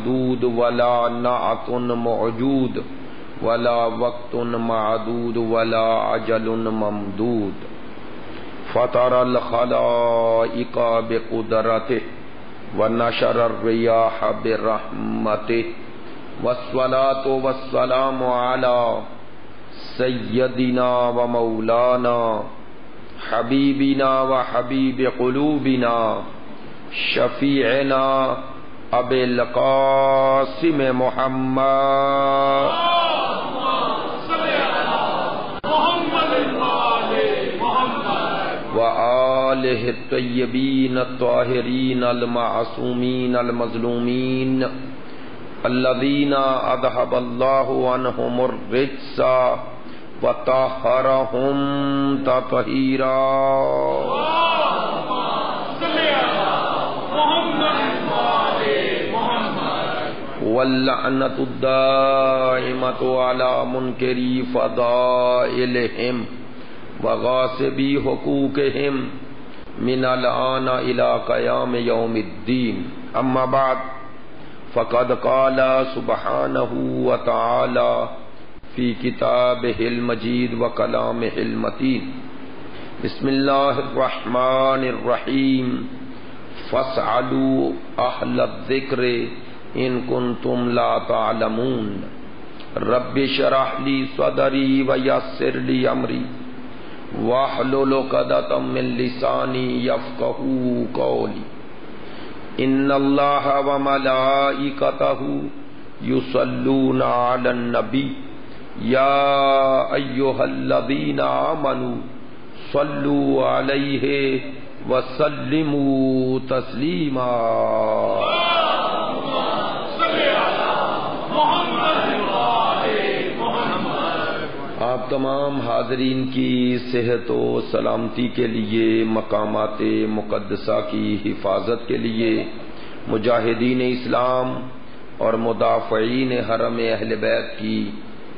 محدود ولا نعت موجود ولا وقت معدود ولا عجل ممدود فطر الخلائق بقدرته ونشر الرياح برحمته والصلاة والسلام على سيدنا ومولانا حبيبنا وحبيب قلوبنا شفيعنا أبي القاسم محمد وآله الطيبين الطاهرين المعصومين المظلومين الذين أذهب الله عنهم الرجس وطهرهم تطهيرا واللعنة الدائمة على منكري فضائلهم وغاصبي حقوقهم من الآن إلى قيام يوم الدين أما بعد فقد قال سبحانه وتعالى في كتابه المجيد وكلامه المتين بسم الله الرحمن الرحيم فاسألوا أهل الذكر إن كنتم لا تعلمون رب اشرح لي صدري ويسر لي أمري واحلل عقدة من لساني يفقهوا قولي ان اللہ وملائکتہ یصلون علی النبی یا ایھا الذین آمنوا صلوا علیہ وسلموا تسلیما آپ تمام حاضرین کی صحت و سلامتی کے لیے، مقامات مقدسہ کی حفاظت کے لیے، مجاہدین اسلام اور مدافعین حرم اہل بیت کی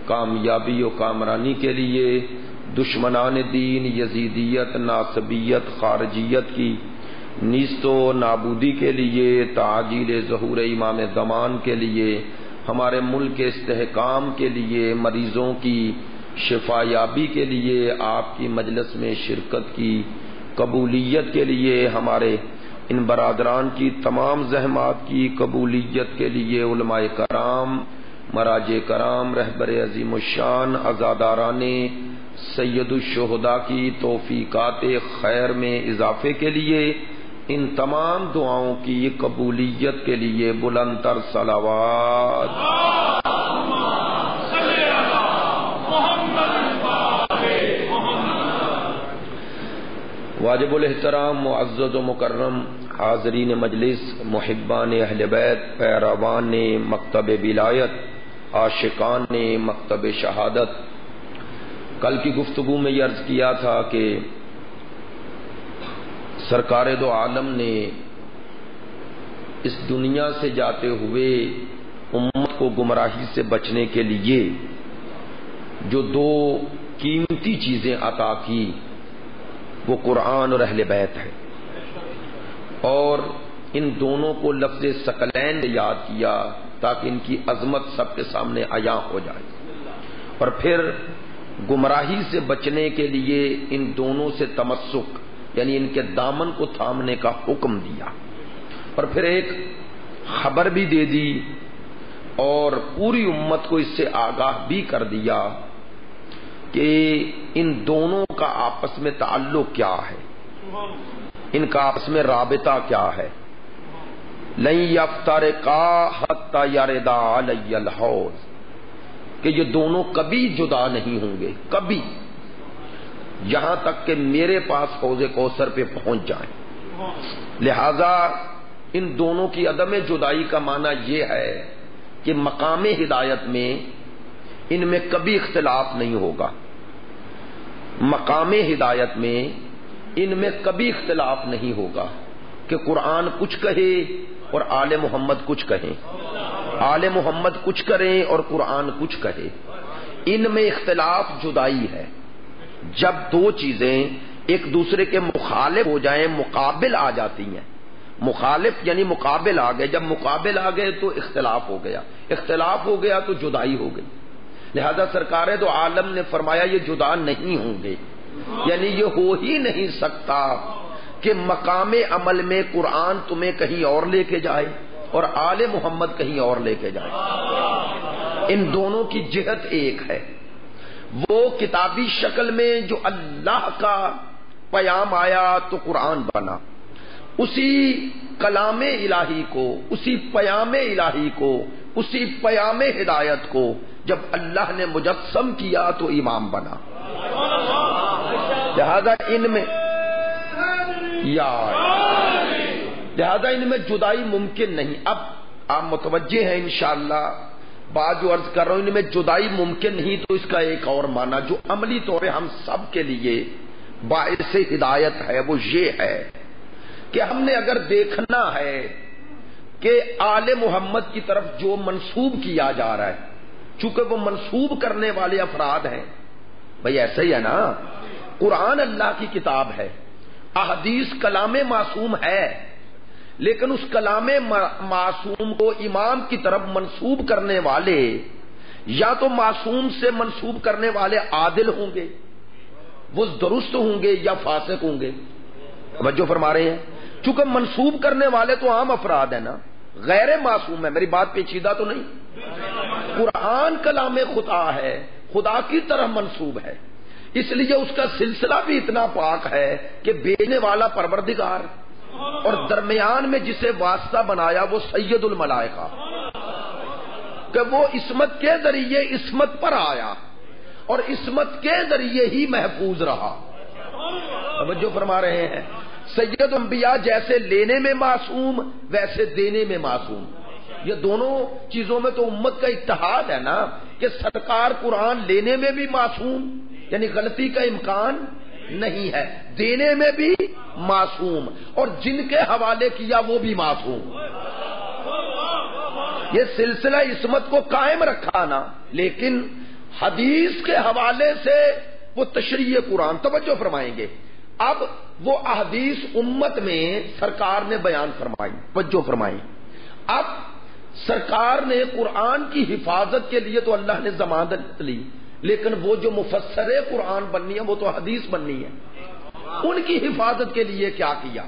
کامیابی و کامرانی کے لیے، دشمنان دین یزیدیت، ناصبیت، خارجیت کی نیست و نابودی کے لیے، تعجیل ظہور امام زمان کے لیے، ہمارے ملک کے استحکام کے لیے، مریضوں کی شفا یابی کے لیے، آپ کی مجلس میں شرکت کی قبولیت کے لیے، ہمارے ان برادران کی تمام زحمات کی قبولیت کے لیے، علماء کرام، مراجع کرام، رہبر عظیم الشان، عزاداران سید الشہداء کی توفیقات خیر میں اضافے کے لیے، ان تمام دعاؤں کی قبولیت کے لیے بلند تر صلوات واجب الاحترام معزز و مکرم حاضرین مجلس، محبان اہل بیت، پیروان مکتب ولایت، عاشقان مکتب شہادت، کل کی گفتگو میں یہ عرض کیا تھا کہ سرکار دو عالم نے اس دنیا سے جاتے ہوئے امت کو گمراہی سے بچنے کے لیے جو دو قیمتی چیزیں عطا کی وہ قرآن اور اہل بیت ہے، اور ان دونوں کو لفظ ثقلین نے یاد کیا تاکہ ان کی عظمت سب کے سامنے عیاں ہو جائے، اور پھر گمراہی سے بچنے کے لیے ان دونوں سے تمسک یعنی ان کے دامن کو تھامنے کا حکم دیا، اور پھر ایک خبر بھی دے دی اور پوری امت کو اس سے آگاہ بھی کر دیا کہ ان دونوں کا آپس میں تعلق کیا ہے، ان کا آپس میں رابطہ کیا ہے۔ لن یفترقا حتی یردا علی الحوض، کہ یہ دونوں کبھی جدا نہیں ہوں گے، کبھی، یہاں تک کہ میرے پاس حوض کوثر پہ پہنچ جائیں۔ لہذا ان دونوں کی عدم جدائی کا معنی یہ ہے کہ مقام ہدایت میں ان میں کبھی اختلاف نہیں ہوگا، مقام ہدایت میں ان میں کبھی اختلاف نہیں ہوگا کہ قرآن کچھ کہے اور آل محمد کچھ کہیں، آل محمد کچھ کریں اور قرآن کچھ کہے، ان میں اختلاف جدائی ہے۔ جب دو چیزیں ایک دوسرے کے مخالف ہو جائیں، مقابل آ جاتی ہیں، مخالف یعنی مقابل آ گئے، جب مقابل آ گئے تو اختلاف ہو گیا، اختلاف ہو گیا تو جدائی ہو گئی، لہذا سرکار دو عالم نے فرمایا یہ جدا نہیں ہوں گے، یعنی یہ ہو ہی نہیں سکتا کہ مقام عمل میں قرآن تمہیں کہیں اور لے کے جائے اور آل محمد کہیں اور لے کے جائے، ان دونوں کی جہت ایک ہے۔ وہ کتابی شکل میں جو اللہ کا پیام آیا تو قرآن بنا، اسی کلام الہی کو، اسی پیام الہی کو، اسی پیام ہدایت کو جب اللہ نے مجسم کیا تو امام بنا، لہذا ان میں جدائی ممکن نہیں۔ اب آپ متوجہ ہیں انشاءاللہ بات جو عرض کر رہا ہوں، ان میں جدائی ممکن نہیں، تو اس کا ایک اور معنی جو عملی طور پہ ہم سب کے لیے باعث ہدایت ہے وہ یہ ہے کہ ہم نے اگر دیکھنا ہے کہ آل محمد کی طرف جو منسوب کیا جا رہا ہے، چونکہ وہ منسوب کرنے والے افراد ہیں، بھئی ایسا ہی ہے نا، قرآن اللہ کی کتاب ہے، احادیث کلام معصوم ہے، لیکن اس کلام معصوم کو امام کی طرف منسوب کرنے والے یا تو معصوم سے منسوب کرنے والے عادل ہوں گے، وہ درست ہوں گے، یا فاسق ہوں گے۔ توجہ فرما رہے ہیں؟ چونکہ منسوب کرنے والے تو عام افراد ہیں نا، غیر معصوم ہے، میری بات پیچیدہ تو نہیں، قرآن کلام خدا ہے، خدا کی طرح منسوب ہے، اس لیے اس کا سلسلہ بھی اتنا پاک ہے کہ بھیجنے والا پروردگار اور درمیان میں جسے واسطہ بنایا وہ سید الملائکہ، کہ وہ عصمت کے ذریعے عصمت پر آیا اور عصمت کے ذریعے ہی محفوظ رہا۔ توجہ فرما رہے ہیں؟ سید انبیاء جیسے لینے میں معصوم ویسے دینے میں معصوم، یہ دونوں چیزوں میں تو امت کا اتحاد ہے نا، کہ سرکار قرآن لینے میں بھی معصوم یعنی غلطی کا امکان نہیں ہے، دینے میں بھی معصوم، اور جن کے حوالے کیا وہ بھی معصوم، یہ سلسلہ عصمت کو قائم رکھا نا، لیکن حدیث کے حوالے سے وہ تشریح قرآن۔ توجہ فرمائیں گے، اب وہ احادیث امت میں سرکار نے بیان فرمائی، توجہ فرمائیں، اب سرکار نے قرآن کی حفاظت کے لیے تو اللہ نے ضمانت لی، لیکن وہ جو مفسر قرآن بننی ہے وہ تو حدیث بننی ہے، ان کی حفاظت کے لیے کیا کیا؟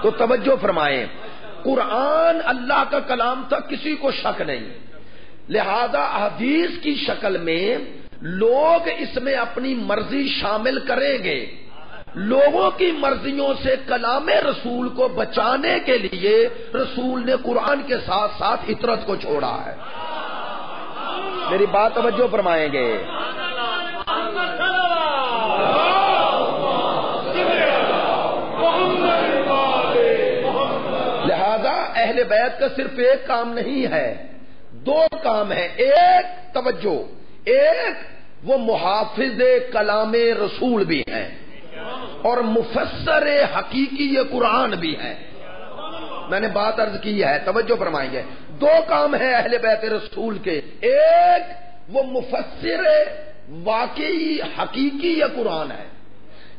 تو توجہ فرمائیں، قرآن اللہ کا کلام تھا، کسی کو شک نہیں، لہذا حدیث کی شکل میں لوگ اس میں اپنی مرضی شامل کریں گے، لوگوں کی مرضیوں سے کلام رسول کو بچانے کے لیے رسول نے قرآن کے ساتھ ساتھ فطرت کو چھوڑا ہے۔ میری بات توجہ فرمائیں گے، لہذا اہل بیت کا صرف ایک کام نہیں ہے، دو کام ہیں، ایک توجہ، ایک وہ محافظ کلام رسول بھی ہیں اور مفسر حقیقی قرآن بھی ہیں۔ میں نے بات عرض کی ہے، توجہ فرمائیں گے، دو کام ہیں اہل بیت رسول کے، ایک وہ مفسر واقعی حقیقی قرآن ہے،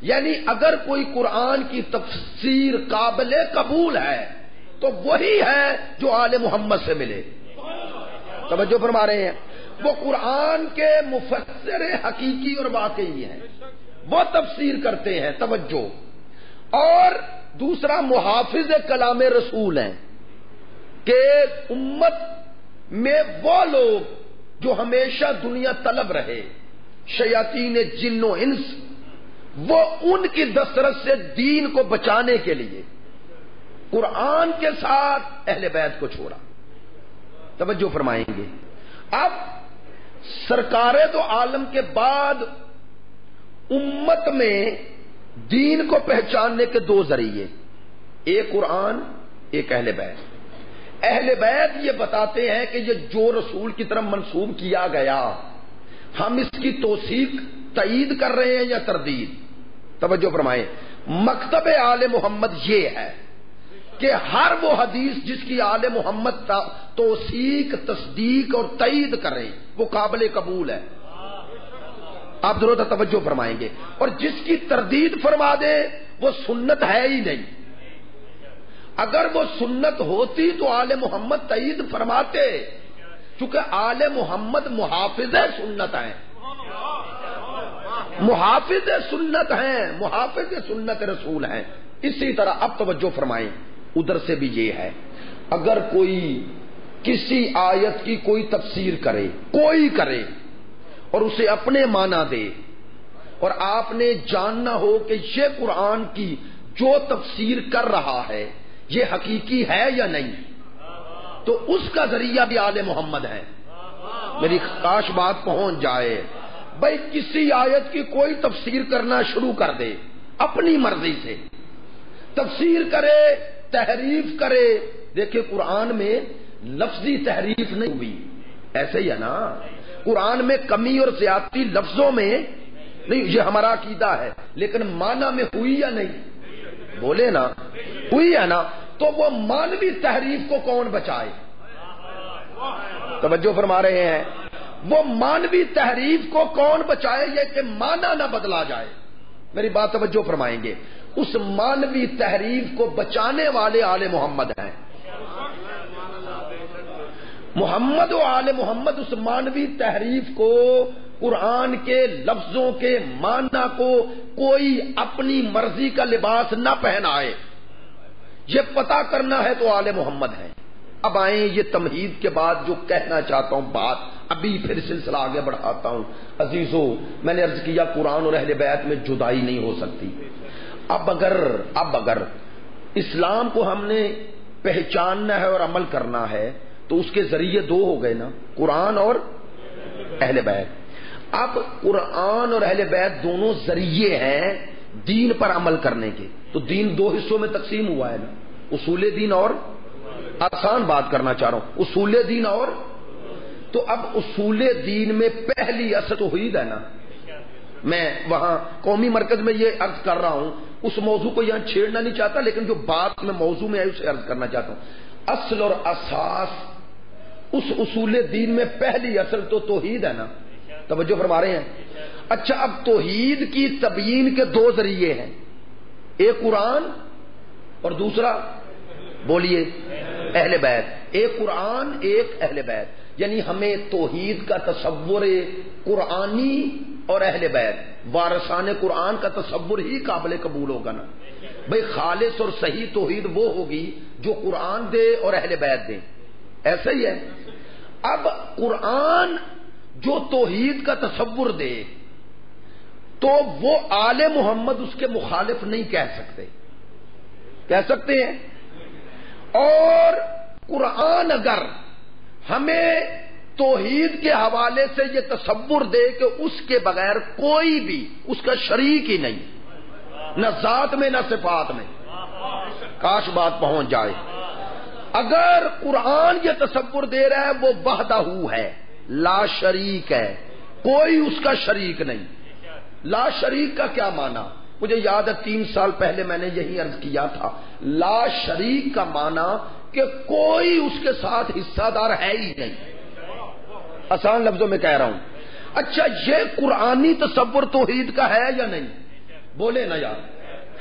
یعنی اگر کوئی قرآن کی تفسیر قابل قبول ہے تو وہی ہے جو آل محمد سے ملے۔ توجہ فرما رہے ہیں؟ وہ قرآن کے مفسر حقیقی اور واقعی ہیں، وہ تفسیر کرتے ہیں، توجہ، اور دوسرا محافظ کلام رسول ہیں کہ امت میں وہ لوگ جو ہمیشہ دنیا طلب رہے، شیاطین جن و انس، وہ ان کی دسترس سے دین کو بچانے کے لیے قرآن کے ساتھ اہل بیت کو چھوڑا۔ توجہ فرمائیں گے، اب سرکار تو عالم کے بعد امت میں دین کو پہچاننے کے دو ذریعے، ایک قرآن، ایک اہل بیت۔ اہل بیت یہ بتاتے ہیں کہ یہ جو رسول کی طرف منسوب کیا گیا ہم اس کی توثیق تائید کر رہے ہیں یا تردید۔ توجہ فرمائیں، مکتب آل محمد یہ ہے کہ ہر وہ حدیث جس کی آل محمد توثیق، تصدیق اور تائید کریں وہ قابل قبول ہے، آپ ضرور توجہ فرمائیں گے، اور جس کی تردید فرما دے وہ سنت ہے ہی نہیں۔ اگر وہ سنت ہوتی تو آل محمد تائید فرماتے، چونکہ آل محمد محافظ سنت ہیں، محافظ سنت ہیں، محافظ سنت رسول ہیں۔ اسی طرح اب توجہ فرمائیں، ادھر سے بھی یہ ہے، اگر کوئی کسی آیت کی کوئی تفسیر کرے، کوئی کرے اور اسے اپنے معنی دے، اور آپ نے جاننا ہو کہ یہ قرآن کی جو تفسیر کر رہا ہے یہ حقیقی ہے یا نہیں، تو اس کا ذریعہ بھی آل محمد ہے۔ میری کاش بات پہنچ جائے۔ بھائی کسی آیت کی کوئی تفسیر کرنا شروع کر دے اپنی مرضی سے، تفسیر کرے، تحریف کرے۔ دیکھیں قرآن میں لفظی تحریف نہیں ہوئی، ایسے ہی ہے نا، قرآن میں کمی اور زیادتی لفظوں میں نہیں، یہ ہمارا عقیدہ ہے، لیکن معنی میں ہوئی یا نہیں؟ بولے نا، ہوئی ہے نا، تو وہ مانوی تحریف کو کون بچائے؟ توجہ فرما رہے ہیں، وہ مانوی تحریف کو کون بچائے، یہ کہ معنی نہ بدلا جائے۔ میری بات توجہ فرمائیں گے، اس مانوی تحریف کو بچانے والے آل محمد ہیں۔ محمد و آل محمد اس مانوی تحریف کو، قرآن کے لفظوں کے معنی کو کوئی اپنی مرضی کا لباس نہ پہنائے، یہ پتہ کرنا ہے تو آل محمد ہے۔ اب آئیں یہ تمہید کے بعد جو کہنا چاہتا ہوں بات، ابھی پھر سلسلہ آگے بڑھاتا ہوں۔ عزیزو، میں نے عرض کیا قرآن اور اہل بیت میں جدائی نہیں ہو سکتی۔ اب اگر اسلام کو ہم نے پہچاننا ہے اور عمل کرنا ہے تو اس کے ذریعے دو ہو گئے نا، قرآن اور اہل بیت۔ اب قرآن اور اہل بیت دونوں ذریعے ہیں دین پر عمل کرنے کے، تو دین دو حصوں میں تقسیم ہوا ہے نا، اصول دین اور، آسان بات کرنا چاہ رہا ہوں، اصول دین اور، تو اب اصول دین میں پہلی اصل توحید ہے نا۔ میں وہاں قومی مرکز میں یہ عرض کر رہا ہوں، اس موضوع کو یہاں چھیڑنا نہیں چاہتا، لیکن جو بات میں موضوع میں ہے اسے عرض کرنا چاہتا ہوں۔ اصل اور اساس اس اصول دین میں پہلی اصل تو توحید ہے نا، توجہ فرما رہے ہیں۔ اچھا، اب توحید کی تبیین کے دو ذریعے ہیں، ایک قرآن اور دوسرا بولیے اہل بیت۔ ایک قرآن، ایک اہل بیت، یعنی ہمیں توحید کا تصور قرآنی اور اہل بیت وارثان قرآن کا تصور ہی قابل قبول ہوگا نا۔ بھئی خالص اور صحیح توحید وہ ہوگی جو قرآن دے اور اہل بیت دے، ایسا ہی ہے۔ اب قرآن جو توحید کا تصور دے تو وہ آل محمد اس کے مخالف نہیں کہہ سکتے، کہہ سکتے ہیں؟ اور قرآن اگر ہمیں توحید کے حوالے سے یہ تصور دے کہ اس کے بغیر کوئی بھی اس کا شریک ہی نہیں، نہ ذات میں نہ صفات میں، کاش بات پہنچ جائے۔ اگر قرآن یہ تصور دے رہا ہے وہ وحدہ ہے، لا شریک ہے، کوئی اس کا شریک نہیں۔ لا شریک کا کیا معنی؟ مجھے یاد ہے 3 سال پہلے میں نے یہی عرض کیا تھا، لا شریک کا معنی کہ کوئی اس کے ساتھ حصہ دار ہے ہی نہیں، آسان لفظوں میں کہہ رہا ہوں۔ اچھا، یہ قرآنی تصور توحید کا ہے یا نہیں؟ بولے نا یار،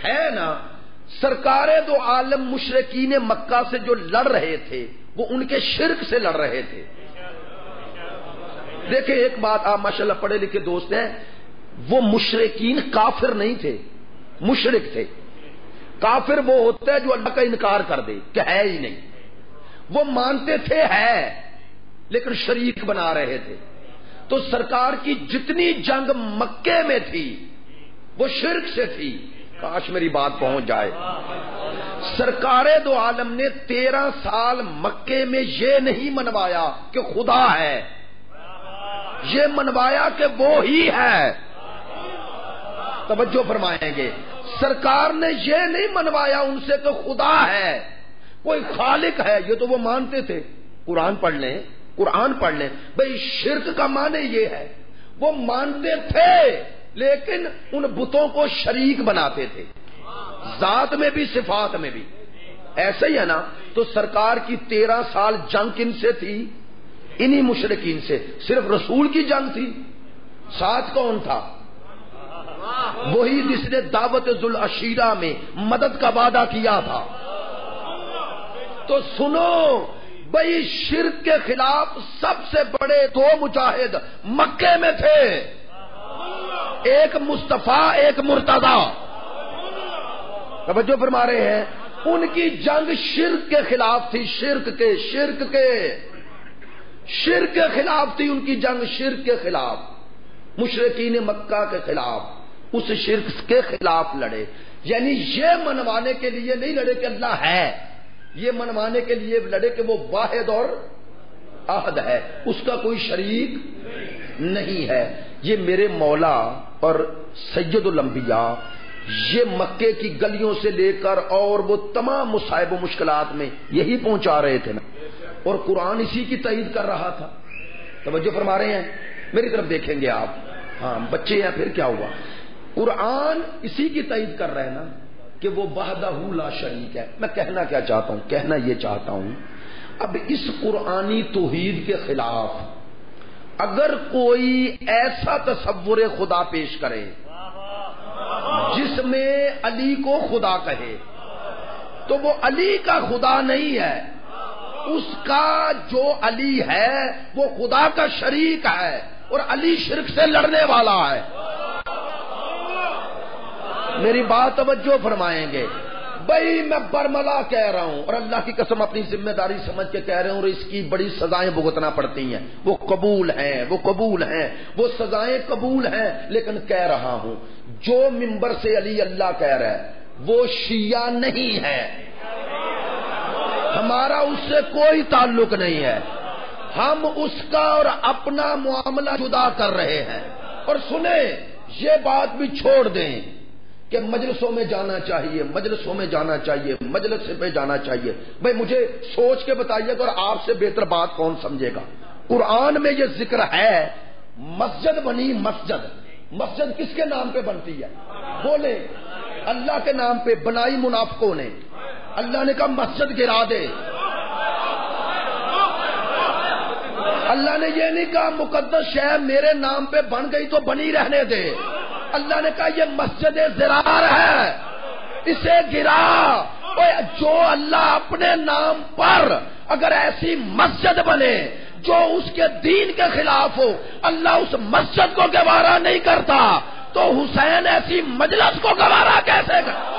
ہے نا۔ سرکار دو عالم مشرکین مکہ سے جو لڑ رہے تھے وہ ان کے شرک سے لڑ رہے تھے۔ دیکھیں ایک بات، آپ ماشاءاللہ پڑھے لکھے دوست ہیں، وہ مشرکین کافر نہیں تھے، مشرک تھے۔ کافر وہ ہوتا ہے جو اللہ کا انکار کر دے کہ ہے ہی نہیں، وہ مانتے تھے ہے لیکن شریک بنا رہے تھے۔ تو سرکار کی جتنی جنگ مکے میں تھی وہ شرک سے تھی، کاش میری بات پہنچ جائے۔ سرکار دو عالم نے 13 سال مکے میں یہ نہیں منوایا کہ خدا ہے، یہ منوایا کہ وہ ہی ہے، توجہ فرمائیں گے۔ سرکار نے یہ نہیں منوایا ان سے کہ خدا ہے، کوئی خالق ہے، یہ تو وہ مانتے تھے۔ قرآن پڑھ لیں، قرآن پڑھ لیں، بھئی شرک کا معنی یہ ہے، وہ مانتے تھے لیکن ان بتوں کو شریک بناتے تھے، ذات میں بھی صفات میں بھی، ایسا ہی ہے نا۔ تو سرکار کی 13 سال جنگ کن سے تھی؟ انہی مشرکین سے۔ صرف رسول کی جنگ تھی، ساتھ کون تھا؟ وہی جس نے دعوت ذوالعشیرہ میں مدد کا وعدہ کیا تھا، تو سنو بھائی، شرک کے خلاف سب سے بڑے دو مجاہد مکے میں تھے، ایک مصطفیٰ ایک مرتضی، توجہ فرما رہے ہیں؟ ان کی جنگ شرک کے خلاف تھی، شرک کے خلاف تھی ان کی جنگ، شرک کے خلاف، مشرکین مکہ کے خلاف، اس شرک کے خلاف لڑے۔ یعنی یہ منوانے کے لیے نہیں لڑے کہ اللہ ہے، یہ منوانے کے لیے لڑے کہ وہ واحد اور احد ہے، اس کا کوئی شریک نہیں ہے۔ یہ میرے مولا اور سید الانبیاء یہ مکے کی گلیوں سے لے کر اور وہ تمام مصائب و مشکلات میں یہی پہنچا رہے تھے نا، اور قرآن اسی کی تائید کر رہا تھا۔ توجہ فرما رہے ہیں؟ میری طرف دیکھیں گے آپ، ہاں بچے ہیں، پھر کیا ہوا؟ قرآن اسی کی تائید کر رہے ہیں نا کہ وہ وحدہ لا شریک ہے۔ میں کہنا کیا چاہتا ہوں؟ کہنا یہ چاہتا ہوں، اب اس قرآنی توحید کے خلاف اگر کوئی ایسا تصور خدا پیش کرے جس میں علی کو خدا کہے، تو وہ علی کا خدا نہیں ہے، اس کا جو علی ہے وہ خدا کا شریک ہے، اور علی شرک سے لڑنے والا ہے۔ میری بات توجہ فرمائیں گے؟ بھائی میں برملا کہہ رہا ہوں، اور اللہ کی قسم اپنی ذمہ داری سمجھ کے کہہ رہا ہوں، اور اس کی بڑی سزائیں بھگتنا پڑتی ہیں، وہ قبول ہیں، وہ سزائیں قبول ہیں، لیکن کہہ رہا ہوں جو منبر سے علی اللہ کہہ رہا ہے وہ شیعہ نہیں ہے، ہمارا اس سے کوئی تعلق نہیں ہے، ہم اس کا اور اپنا معاملہ جدا کر رہے ہیں۔ اور سنیں، یہ بات بھی چھوڑ دیں کہ مجلسوں میں جانا چاہیے، مجلس پہ جانا چاہیے۔ بھائی مجھے سوچ کے بتائیے گا، اور آپ سے بہتر بات کون سمجھے گا؟ قرآن میں یہ ذکر ہے، مسجد بنی، مسجد کس کے نام پہ بنتی ہے؟ بولے، اللہ کے نام پہ بنائی منافقوں نے۔ اللہ نے کہا مسجد گرا دے، اللہ نے یہ نہیں کہا مقدس شہر میرے نام پہ بن گئی تو بنی رہنے دے، اللہ نے کہا یہ مسجد ضرار ہے، اسے گرا۔ جو اللہ اپنے نام پر اگر ایسی مسجد بنے جو اس کے دین کے خلاف ہو، اللہ اس مسجد کو گوارا نہیں کرتا، تو حسین ایسی مجلس کو گوارا کیسے کرتا؟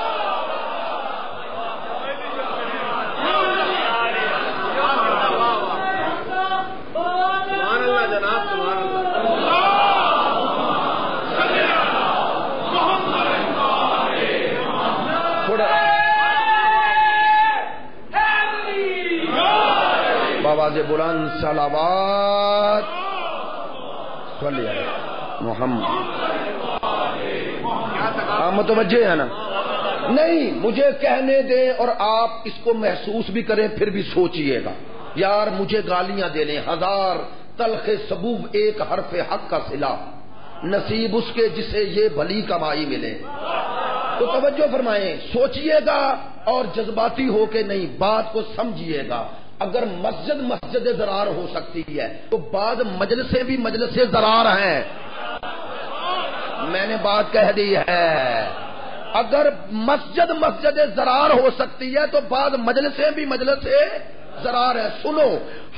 آواز بلند صلوات صلی علی محمد۔ متوجہ ہے نا؟ نہیں، مجھے کہنے دیں اور آپ اس کو محسوس بھی کریں، پھر بھی سوچئے گا۔ یار مجھے گالیاں دینے، ہزار تلخ سبوب ایک حرف حق کا صلہ، نصیب اس کے جسے یہ بھلی کمائی ملے۔ تو توجہ فرمائیں، سوچئے گا اور جذباتی ہو کے نہیں، بات کو سمجھئے گا۔ اگر مسجد ضرار ہو سکتی ہے تو بعد مجلسیں بھی مجلس ضرار ہیں، میں نے بات کہہ دی ہے۔ اگر مسجد ضرار ہو سکتی ہے تو بعد مجلسیں بھی مجلس ضرار ہے۔ سنو،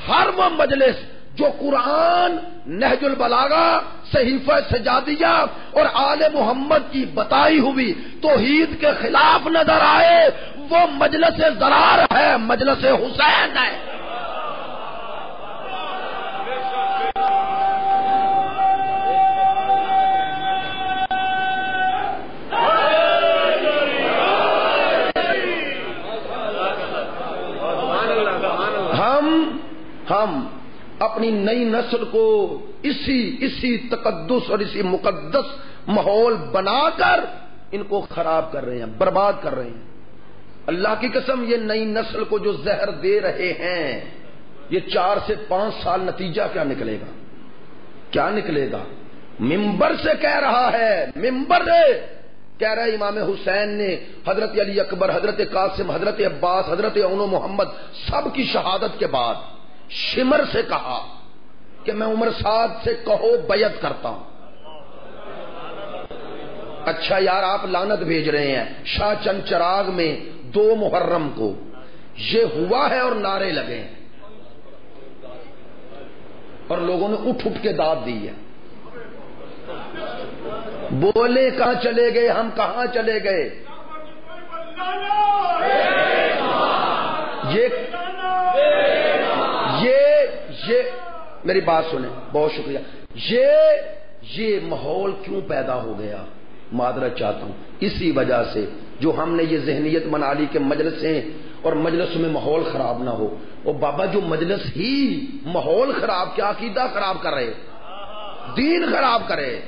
ہر وہ مجلس جو قرآن، نہج البلاغہ، صحیفہ سجادیہ اور آل محمد کی بتائی ہوئی توحید کے خلاف نظر آئے، وہ مجلس ضرار ہے، مجلس حسین ہے۔ ہم اپنی نئی نسل کو اسی تقدس اور اسی مقدس ماحول بنا کر ان کو خراب کر رہے ہیں، برباد کر رہے ہیں۔ اللہ کی قسم، یہ نئی نسل کو جو زہر دے رہے ہیں، یہ 4 سے 5 سال نتیجہ کیا نکلے گا؟ کیا نکلے گا؟ منبر سے کہہ رہا ہے، منبر سے کہہ رہا ہے امام حسین نے حضرت علی اکبر، حضرت قاسم، حضرت عباس، حضرت اون و محمد سب کی شہادت کے بعد شمر سے کہا کہ میں عمر سعد سے کہو بیعت کرتا ہوں۔ اچھا یار، آپ لعنت بھیج رہے ہیں۔ شاہ چند چراغ میں 2 محرم کو یہ ہوا ہے اور نعرے لگے ہیں اور لوگوں نے اٹھ اٹھ کے داد دی ہے. بولے کہاں چلے گئے, ہم کہاں چلے گئے. یہ میری بات سنیں, بہت شکریہ. یہ ماحول کیوں پیدا ہو گیا؟ معذرت چاہتا ہوں اسی وجہ سے جو ہم نے یہ ذہنیت بنا لی کہ مجلس ہیں اور مجلس میں ماحول خراب نہ ہو. اور بابا جو مجلس ہی ماحول خراب کیا عقیدہ خراب کر رہے, دین خراب کرے.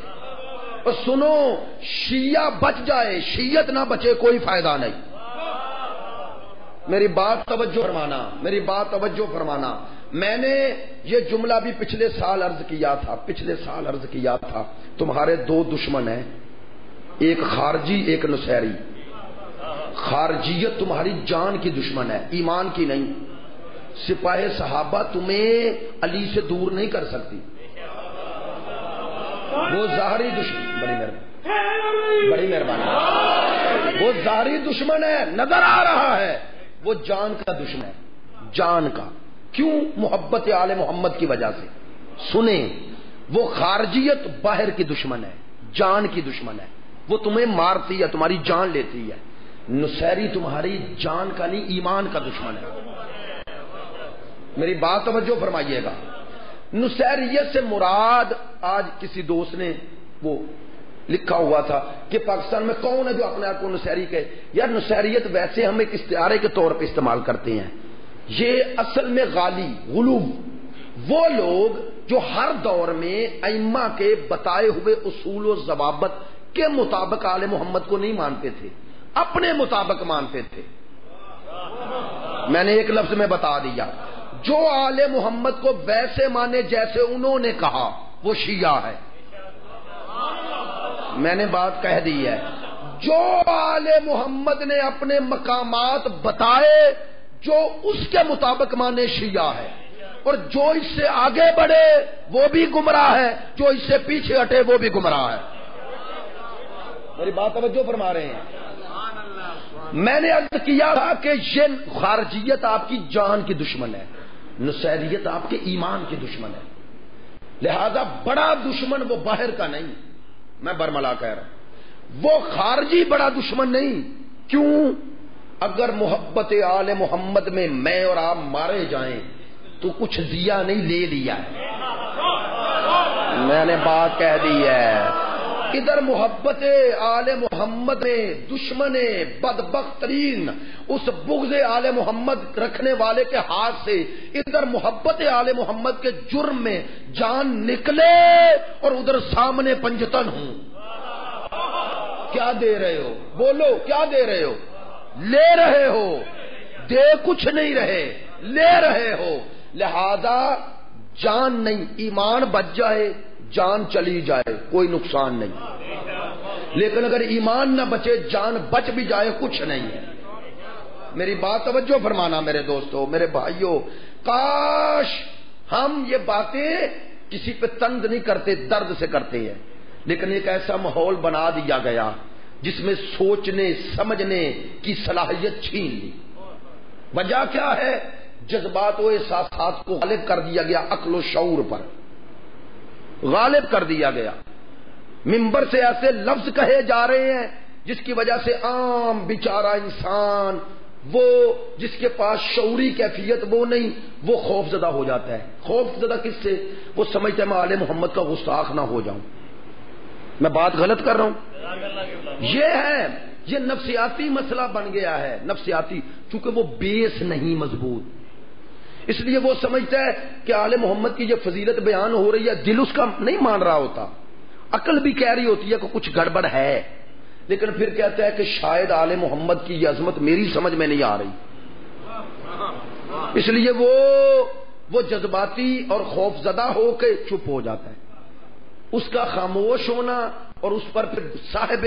اور سنو, شیعہ بچ جائے شیعت نہ بچے کوئی فائدہ نہیں. میری بات توجہ فرمانا, میری بات توجہ فرمانا. میں نے یہ جملہ بھی پچھلے سال عرض کیا تھا. تمہارے دو دشمن ہیں, ایک خارجی ایک نصیری. خارجیت تمہاری جان کی دشمن ہے, ایمان کی نہیں. سپاہ صحابہ تمہیں علی سے دور نہیں کر سکتی. وہ ظاہری دشمن, بڑی مہربانی, وہ ظاہری دشمن ہے, نظر آ رہا ہے. وہ جان کا دشمن ہے, جان کا. کیوں؟ محبت آل محمد کی وجہ سے. سنیں, وہ خارجیت باہر کی دشمن ہے, جان کی دشمن ہے. وہ تمہیں مارتی ہے, تمہاری جان لیتی ہے. نصیری تمہاری جان کا نہیں, ایمان کا دشمن ہے. میری بات توجہ فرمائیے گا. نصیریت سے مراد, آج کسی دوست نے وہ لکھا ہوا تھا کہ پاکستان میں کون ہے جو اپنے آپ کو نصیری کہے. یار نصیریت ویسے ہم ایک استعارے کے طور پہ استعمال کرتے ہیں. یہ اصل میں غلوب وہ لوگ جو ہر دور میں ائمہ کے بتائے ہوئے اصول و ضوابط کے مطابق آل محمد کو نہیں مانتے تھے, اپنے مطابق مانتے تھے. میں نے ایک لفظ میں بتا دیا, جو آل محمد کو ویسے مانے جیسے انہوں نے کہا وہ شیعہ ہے. میں نے بات کہہ دی ہے. جو آل محمد نے اپنے مقامات بتائے جو اس کے مطابق مانے شیعہ ہے, اور جو اس سے آگے بڑھے وہ بھی گمراہ ہے, جو اس سے پیچھے ہٹے وہ بھی گمراہ ہے. میری بات توجہ فرما رہے ہیں. میں نے عرض کیا تھا کہ یہ خارجیت آپ کی جان کی دشمن ہے, نصیریت آپ کے ایمان کی دشمن ہے. لہذا بڑا دشمن وہ باہر کا نہیں, میں برملا کہہ رہا ہوں. وہ خارجی بڑا دشمن نہیں. کیوں؟ اگر محبت آل محمد میں اور آپ مارے جائیں تو کچھ دیا نہیں, لے لیا ہے. میں نے بات کہہ دی ہے. ادھر محبت آل محمد میں دشمن بدبخت ترین اس بغض آل محمد رکھنے والے کے ہاتھ سے ادھر محبت آل محمد کے جرم میں جان نکلے اور ادھر سامنے پنجتن ہوں. کیا دے رہے ہو؟ بولو, کیا دے رہے ہو؟ لے رہے ہو. دے کچھ نہیں رہے, لے رہے ہو. لہذا جان نہیں, ایمان بچ جائے جان چلی جائے کوئی نقصان نہیں, لیکن اگر ایمان نہ بچے جان بچ بھی جائے کچھ نہیں ہے. میری بات توجہ فرمانا میرے دوستو, میرے بھائیوں. کاش ہم یہ باتیں کسی پہ طنز نہیں کرتے, درد سے کرتے ہیں. لیکن ایک ایسا ماحول بنا دیا گیا جس میں سوچنے سمجھنے کی صلاحیت چھین لی. وجہ کیا ہے؟ جذبات و احساسات کو غالب کر دیا گیا, عقل و شعور پر غالب کر دیا گیا. منبر سے ایسے لفظ کہے جا رہے ہیں جس کی وجہ سے عام بیچارہ انسان, وہ جس کے پاس شعوری کیفیت وہ نہیں, وہ خوف زدہ ہو جاتا ہے. خوف زدہ کس سے؟ وہ سمجھتا ہے میں آل محمد کا گستاخ نہ ہو جاؤں. میں بات غلط کر رہا ہوں؟ یہ ہے, یہ نفسیاتی مسئلہ بن گیا ہے. نفسیاتی, چونکہ وہ بیس نہیں مضبوط, اس لیے وہ سمجھتا ہے کہ آل محمد کی یہ فضیلت بیان ہو رہی ہے, دل اس کا نہیں مان رہا ہوتا, عقل بھی کہہ رہی ہوتی ہے کہ کچھ گڑبڑ ہے, لیکن پھر کہتا ہے کہ شاید آل محمد کی یہ عظمت میری سمجھ میں نہیں آ رہی. اس لیے وہ جذباتی اور خوف زدہ ہو کے چپ ہو جاتا ہے. اس کا خاموش ہونا, اور اس پر پھر صاحب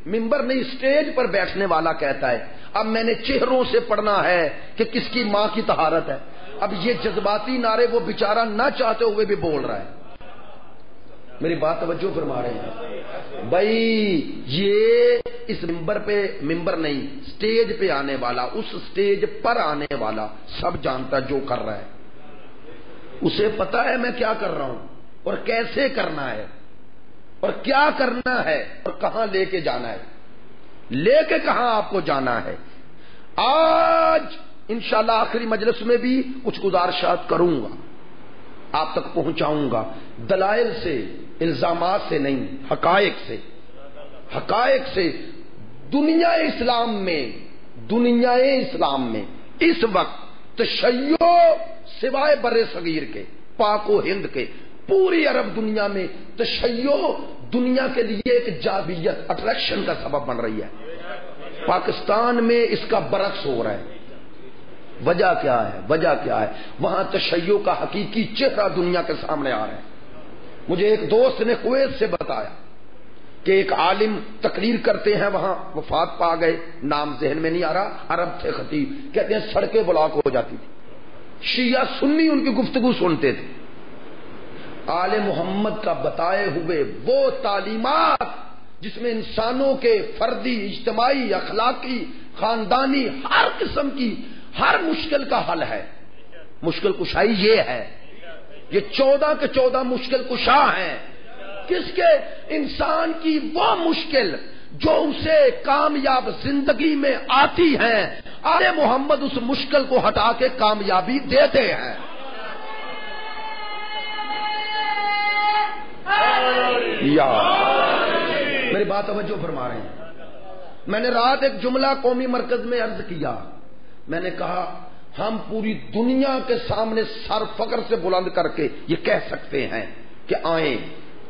منبر نہیں اسٹیج پر بیٹھنے والا کہتا ہے اب میں نے چہروں سے پڑھنا ہے کہ کس کی ماں کی طہارت ہے. اب یہ جذباتی نعرے وہ بیچارہ نہ چاہتے ہوئے بھی بول رہا ہے. میری بات توجہ فرما رہے ہیں بھائی؟ یہ اس ممبر نہیں، سٹیج پہ آنے والا، اس سٹیج پر آنے والا سب جانتا جو کر رہا ہے، اسے پتا ہے میں کیا کر رہا ہوں اور کیسے کرنا ہے اور کیا کرنا ہے اور کہاں لے کے جانا ہے، لے کے کہاں آپ کو جانا ہے۔ آج انشاءاللہ آخری مجلس میں بھی کچھ گزارشات کروں گا، آپ تک پہنچاؤں گا، دلائل سے، الزامات سے نہیں، حقائق سے۔ حقائق سے دنیا اسلام میں اس وقت تشیع سوائے بر صغیر کے، پاک و ہند کے، پوری عرب دنیا میں تشیع دنیا کے لیے ایک جاذبیت، اٹریکشن کا سبب بن رہی ہے۔ پاکستان میں اس کا برعکس ہو رہا ہے۔ وجہ کیا ہے؟ وجہ کیا ہے؟ وہاں تشیع کا حقیقی چہرہ دنیا کے سامنے آ رہا ہے۔ مجھے ایک دوست نے کویت سے بتایا کہ ایک عالم تقریر کرتے ہیں، وہاں وفات پا گئے، نام ذہن میں نہیں آ رہا، عرب تھے خطیب، کہتے ہیں سڑکیں بلاک ہو جاتی تھی، شیعہ سنی ان کی گفتگو سنتے تھے۔ آل محمد کا بتائے ہوئے وہ تعلیمات جس میں انسانوں کے فردی، اجتماعی، اخلاقی، خاندانی، ہر قسم کی ہر مشکل کا حل ہے۔ مشکل کشائی یہ ہے، یہ 14 کے 14 مشکل کشا ہیں۔ کس کے؟ انسان کی وہ مشکل جو اسے کامیاب زندگی میں آتی ہیں، آل محمد اس مشکل کو ہٹا کے کامیابی دیتے ہیں۔ یا میری بات توجہ فرما رہے ہیں؟ میں نے رات ایک جملہ قومی مرکز میں عرض کیا، میں نے کہا ہم پوری دنیا کے سامنے سر فخر سے بلند کر کے یہ کہہ سکتے ہیں کہ آئیں۔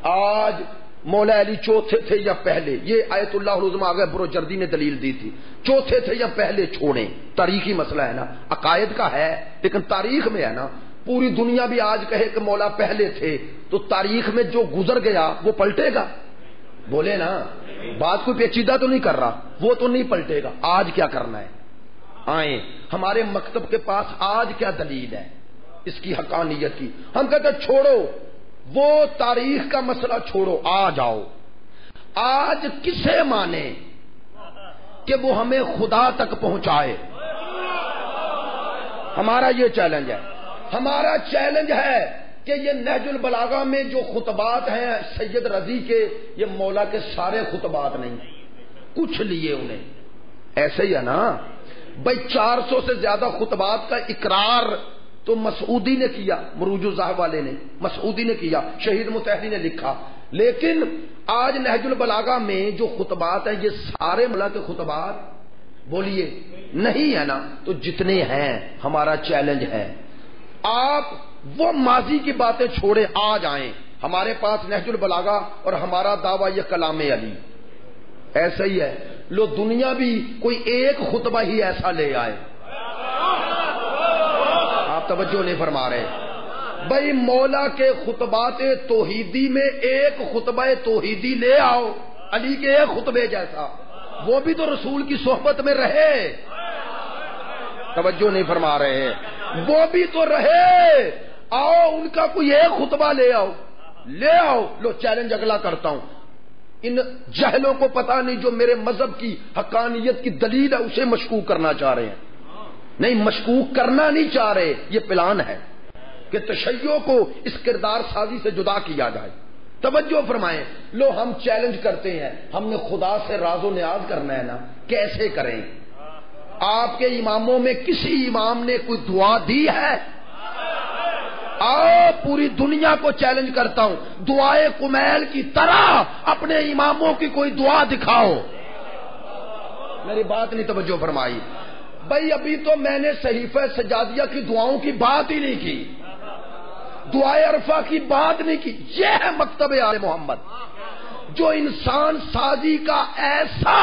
آج مولا علی چوتھے تھے یا پہلے؟ یہ آیت اللہ العظمہ آگے بروجردی نے دلیل دی تھی، چوتھے تھے یا پہلے چھوڑیں، تاریخی مسئلہ ہے نا، عقائد کا ہے لیکن تاریخ میں ہے نا۔ پوری دنیا بھی آج کہے کہ مولا پہلے تھے تو تاریخ میں جو گزر گیا وہ پلٹے گا؟ بولے نا، بات کوئی پیچیدہ تو نہیں کر رہا، وہ تو نہیں پلٹے گا۔ آج کیا کرنا ہے؟ آئیں، ہمارے مکتب کے پاس آج کیا دلیل ہے اس کی حقانیت کی؟ ہم کہتے ہیں چھوڑو وہ تاریخ کا مسئلہ، چھوڑو، آ جاؤ۔ آج کسے مانے کہ وہ ہمیں خدا تک پہنچائے؟ ہمارا یہ چیلنج ہے، ہمارا چیلنج ہے کہ یہ نہج البلاغہ میں جو خطبات ہیں سید رضی کے، یہ مولا کے سارے خطبات نہیں، کچھ لیے انہیں، ایسے ہی ہے نا بھائی۔ 400 سے زیادہ خطبات کا اقرار تو مسعودی نے کیا، مروج الزاہب والے نے، مسعودی نے کیا، شہید متحری نے لکھا، لیکن آج نہج البلاغہ میں جو خطبات ہیں یہ سارے مولا کے خطبات بولیے نہیں ہے نا۔ تو جتنے ہیں ہمارا چیلنج ہے، آپ وہ ماضی کی باتیں چھوڑے، آج آئیں۔ ہمارے پاس نہج البلاغہ اور ہمارا دعویٰ یہ کلام علی، ایسا ہی ہے۔ لو دنیا بھی کوئی ایک خطبہ ہی ایسا لے آئے، آپ توجہ نہیں فرما رہے بھائی۔ مولا کے خطبات توحیدی میں ایک خطبہ توحیدی لے آؤ، علی کے ایک خطبے جیسا، وہ بھی تو رسول کی صحبت میں رہے، توجہ نہیں فرما رہے ہیں، وہ بھی تو رہے۔ آؤ ان کا کوئی ایک خطبہ لے آؤ، لے آؤ۔ لو چیلنج اگلا کرتا ہوں، ان جہلوں کو پتا نہیں جو میرے مذہب کی حقانیت کی دلیل ہے اسے مشکوک کرنا چاہ رہے ہیں۔ نہیں، مشکوک کرنا نہیں چاہ رہے، یہ پلان ہے کہ تشیع کو اس کردار سازی سے جدا کیا جائے۔ توجہ فرمائیں۔ لو ہم چیلنج کرتے ہیں، ہم نے خدا سے راز و نیاز کرنا ہے نا، کیسے کریں؟ آپ کے اماموں میں کسی امام نے کوئی دعا دی ہے؟ آؤ پوری دنیا کو چیلنج کرتا ہوں، دعائے کمیل کی طرح اپنے اماموں کی کوئی دعا دکھاؤ۔ میری بات نہیں توجہ فرمائی بھائی۔ ابھی تو میں نے صحیفہ سجادیہ کی دعاؤں کی بات ہی نہیں کی، دعائے عرفہ کی بات نہیں کی۔ یہ ہے مکتب آل محمد، جو انسان سازی کا ایسا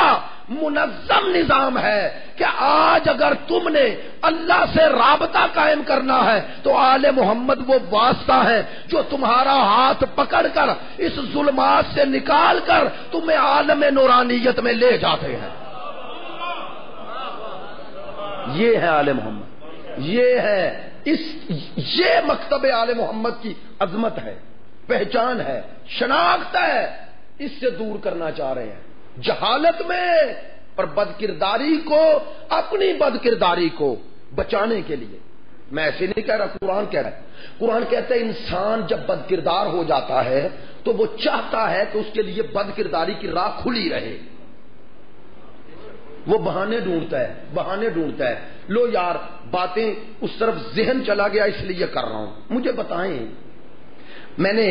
منظم نظام ہے کہ آج اگر تم نے اللہ سے رابطہ قائم کرنا ہے تو آل محمد وہ واسطہ ہے جو تمہارا ہاتھ پکڑ کر اس ظلمات سے نکال کر تمہیں عالم نورانیت میں لے جاتے ہیں۔ یہ ہے آل محمد، یہ ہے یہ مکتب آل محمد کی عظمت ہے۔ پہچان ہے، شناخت ہے، اس سے دور کرنا چاہ رہے ہیں جہالت میں، اور بد کرداری کو، اپنی بد کرداری کو بچانے کے لیے۔ میں ایسے نہیں کہہ رہا، قرآن کہہ رہا ہے۔ قرآن کہتا ہے انسان جب بد کردار ہو جاتا ہے تو وہ چاہتا ہے کہ اس کے لیے بد کرداری کی راہ کھلی رہے، وہ بہانے ڈھونڈتا ہے، لو یار باتیں اس طرف ذہن چلا گیا اس لیے کر رہا ہوں، مجھے بتائیں۔ میں نے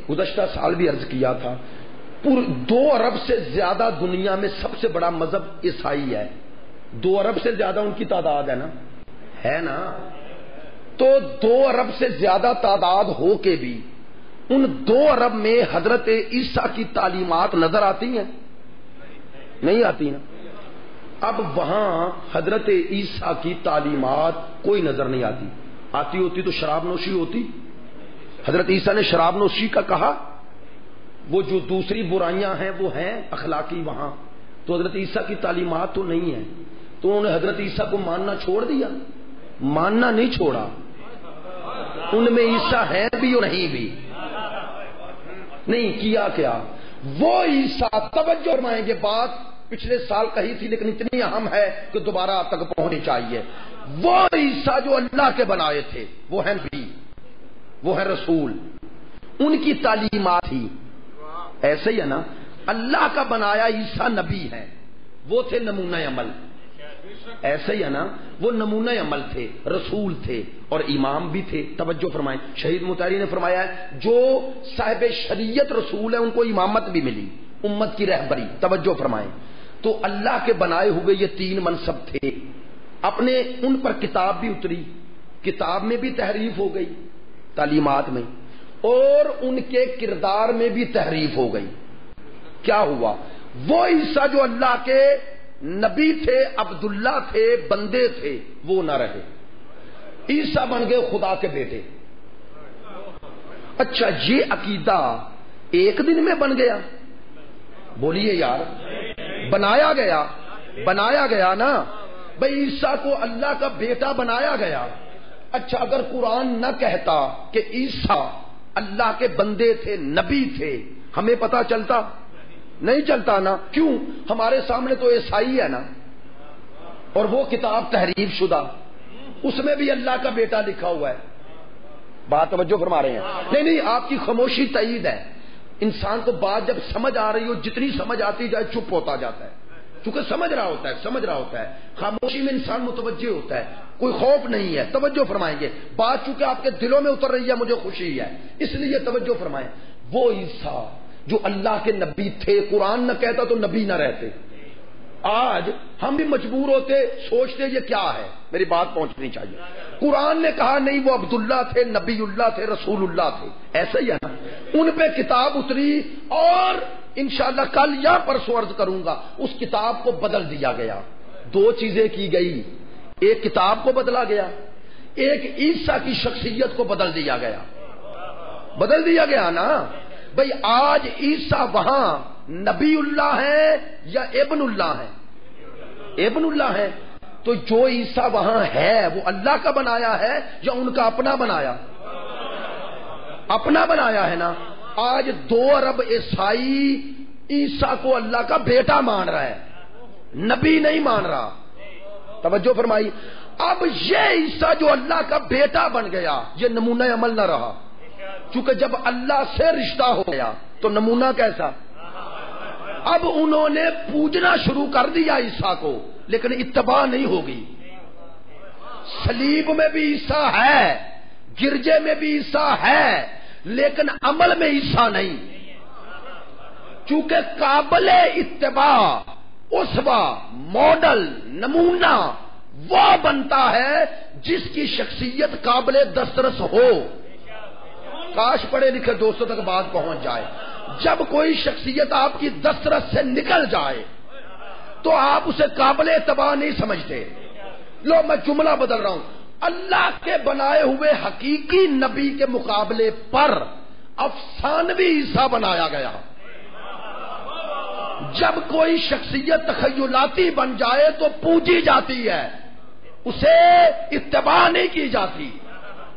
گزشتہ سال بھی عرض کیا تھا، 2 ارب سے زیادہ دنیا میں سب سے بڑا مذہب عیسائی ہے، 2 ارب سے زیادہ ان کی تعداد ہے نا، تو 2 ارب سے زیادہ تعداد ہو کے بھی ان 2 ارب میں حضرت عیسیٰ کی تعلیمات نظر آتی ہیں؟ نہیں آتی نا۔ اب وہاں حضرت عیسیٰ کی تعلیمات کوئی نظر نہیں آتی ہوتی تو شراب نوشی ہوتی؟ حضرت عیسیٰ نے شراب نوشی کا کہا، وہ جو دوسری برائیاں ہیں وہ ہیں اخلاقی وہاں، تو حضرت عیسیٰ کی تعلیمات تو نہیں ہیں، تو انہوں نے حضرت عیسیٰ کو ماننا چھوڑ دیا؟ ماننا نہیں چھوڑا، ان میں عیسیٰ ہیں بھی اور نہیں بھی، نہیں کیا کیا وہ عیسیٰ، توجہ فرمائیں گے، بات پچھلے سال کہی تھی لیکن اتنی اہم ہے کہ دوبارہ آپ تک پہنچنی چاہیے۔ وہ عیسیٰ جو اللہ کے بنائے تھے، وہ ہیں نبی، وہ ہیں رسول، ان کی تعلیمات تھی، ایسے ہی ہے نا، اللہ کا بنایا عیسیٰ نبی ہے، وہ تھے نمونہ عمل، ایسے ہی ہے نا، وہ نمونہ عمل تھے، رسول تھے اور امام بھی تھے۔ توجہ فرمائیں، شہید مطہری نے فرمایا ہے جو صاحب شریعت رسول ہے ان کو امامت بھی ملی، امت کی رہبری۔ توجہ فرمائیں، تو اللہ کے بنائے ہوئے یہ 3 منصب تھے، اپنے ان پر کتاب بھی اتری، کتاب میں بھی تحریف ہو گئی تعلیمات میں، اور ان کے کردار میں بھی تحریف ہو گئی۔ کیا ہوا؟ وہ عیسیٰ جو اللہ کے نبی تھے، عبداللہ تھے، بندے تھے، وہ نہ رہے، عیسیٰ بن گئے خدا کے بیٹے۔ اچھا، یہ عقیدہ ایک دن میں بن گیا؟ بولیے یار، بنایا گیا نا بھئی، عیسیٰ کو اللہ کا بیٹا بنایا گیا۔ اچھا، اگر قرآن نہ کہتا کہ عیسیٰ اللہ کے بندے تھے، نبی تھے، ہمیں پتا چلتا؟ نہیں چلتا نا۔ کیوں؟ ہمارے سامنے تو عیسائی ہے نا، اور وہ کتاب تحریف شدہ، اس میں بھی اللہ کا بیٹا لکھا ہوا ہے۔ بات توجہ فرما رہے ہیں؟ نہیں، آپ کی خاموشی تائید ہے۔ انسان کو بات جب سمجھ آ رہی ہو، جتنی سمجھ آتی جائے چپ ہوتا جاتا ہے، چونکہ سمجھ رہا ہوتا ہے۔ خاموشی میں انسان متوجہ ہوتا ہے، کوئی خوف نہیں ہے۔ توجہ فرمائیں گے، بات چونکہ آپ کے دلوں میں اتر رہی ہے، مجھے خوشی ہے، اس لیے توجہ فرمائیں۔ وہ عیسیٰ جو اللہ کے نبی تھے، قرآن نہ کہتا تو نبی نہ رہتے۔ آج ہم بھی مجبور ہوتے، سوچتے یہ کیا ہے، میری بات پہنچنی چاہیے۔ قرآن نے کہا نہیں، وہ عبداللہ تھے، نبی اللہ تھے، رسول اللہ تھے، ایسا ہی ہے نا۔ ان پہ کتاب اتری اور انشاءاللہ کل یا پرسوں عرض کروں گا، اس کتاب کو بدل دیا گیا۔ 2 چیزیں کی گئی، ایک کتاب کو بدلا گیا، ایک عیسیٰ کی شخصیت کو بدل دیا گیا نا۔ بھئی آج عیسیٰ وہاں نبی اللہ ہے یا ابن اللہ ہے؟ ابن اللہ ہے، تو جو عیسیٰ وہاں ہے وہ اللہ کا بنایا ہے یا ان کا اپنا بنایا ہے نا۔ آج 2 ارب عیسائی عیسیٰ کو اللہ کا بیٹا مان رہا ہے، نبی نہیں مان رہا۔ توجہ فرمائی۔ اب یہ عیسیٰ جو اللہ کا بیٹا بن گیا، یہ نمونہ عمل نہ رہا، چونکہ جب اللہ سے رشتہ ہو گیا تو نمونہ کیسا؟ اب انہوں نے پوجنا شروع کر دیا عیسیٰ کو، لیکن اتباع نہیں ہوگی۔ صلیب میں بھی عیسیٰ ہے، گرجے میں بھی عیسیٰ ہے، لیکن عمل میں عیسیٰ نہیں، چونکہ قابل اتباع، اسوہ، ماڈل، نمونہ وہ بنتا ہے جس کی شخصیت قابل دسترس ہو۔ کاش پڑھے لکھے دوستوں تک بات پہنچ جائے۔ جب کوئی شخصیت آپ کی دسترس سے نکل جائے تو آپ اسے قابل اتباع نہیں سمجھتے۔ لو میں جملہ بدل رہا ہوں، اللہ کے بنائے ہوئے حقیقی نبی کے مقابلے پر افسانوی عیسیٰ بنایا گیا۔ جب کوئی شخصیت تخیلاتی بن جائے تو پوجی جاتی ہے، اسے اتباع نہیں کی جاتی۔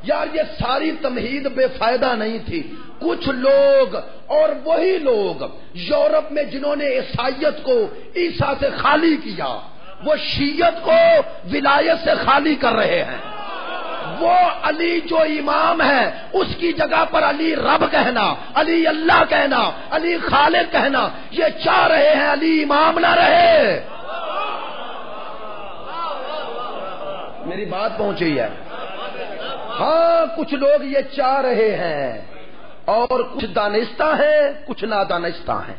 یار یہ ساری تمہید بے فائدہ نہیں تھی. کچھ لوگ اور وہی لوگ یورپ میں جنہوں نے عیسائیت کو عیسیٰ سے خالی کیا، وہ شیعت کو ولایت سے خالی کر رہے ہیں. وہ علی جو امام ہے اس کی جگہ پر علی رب کہنا، علی اللہ کہنا، علی خالق کہنا، یہ چاہ رہے ہیں علی امام نہ رہے. میری بات پہنچی ہے؟ ہاں کچھ لوگ یہ چاہ رہے ہیں، اور کچھ دانستہ ہیں کچھ نادانستہ ہیں.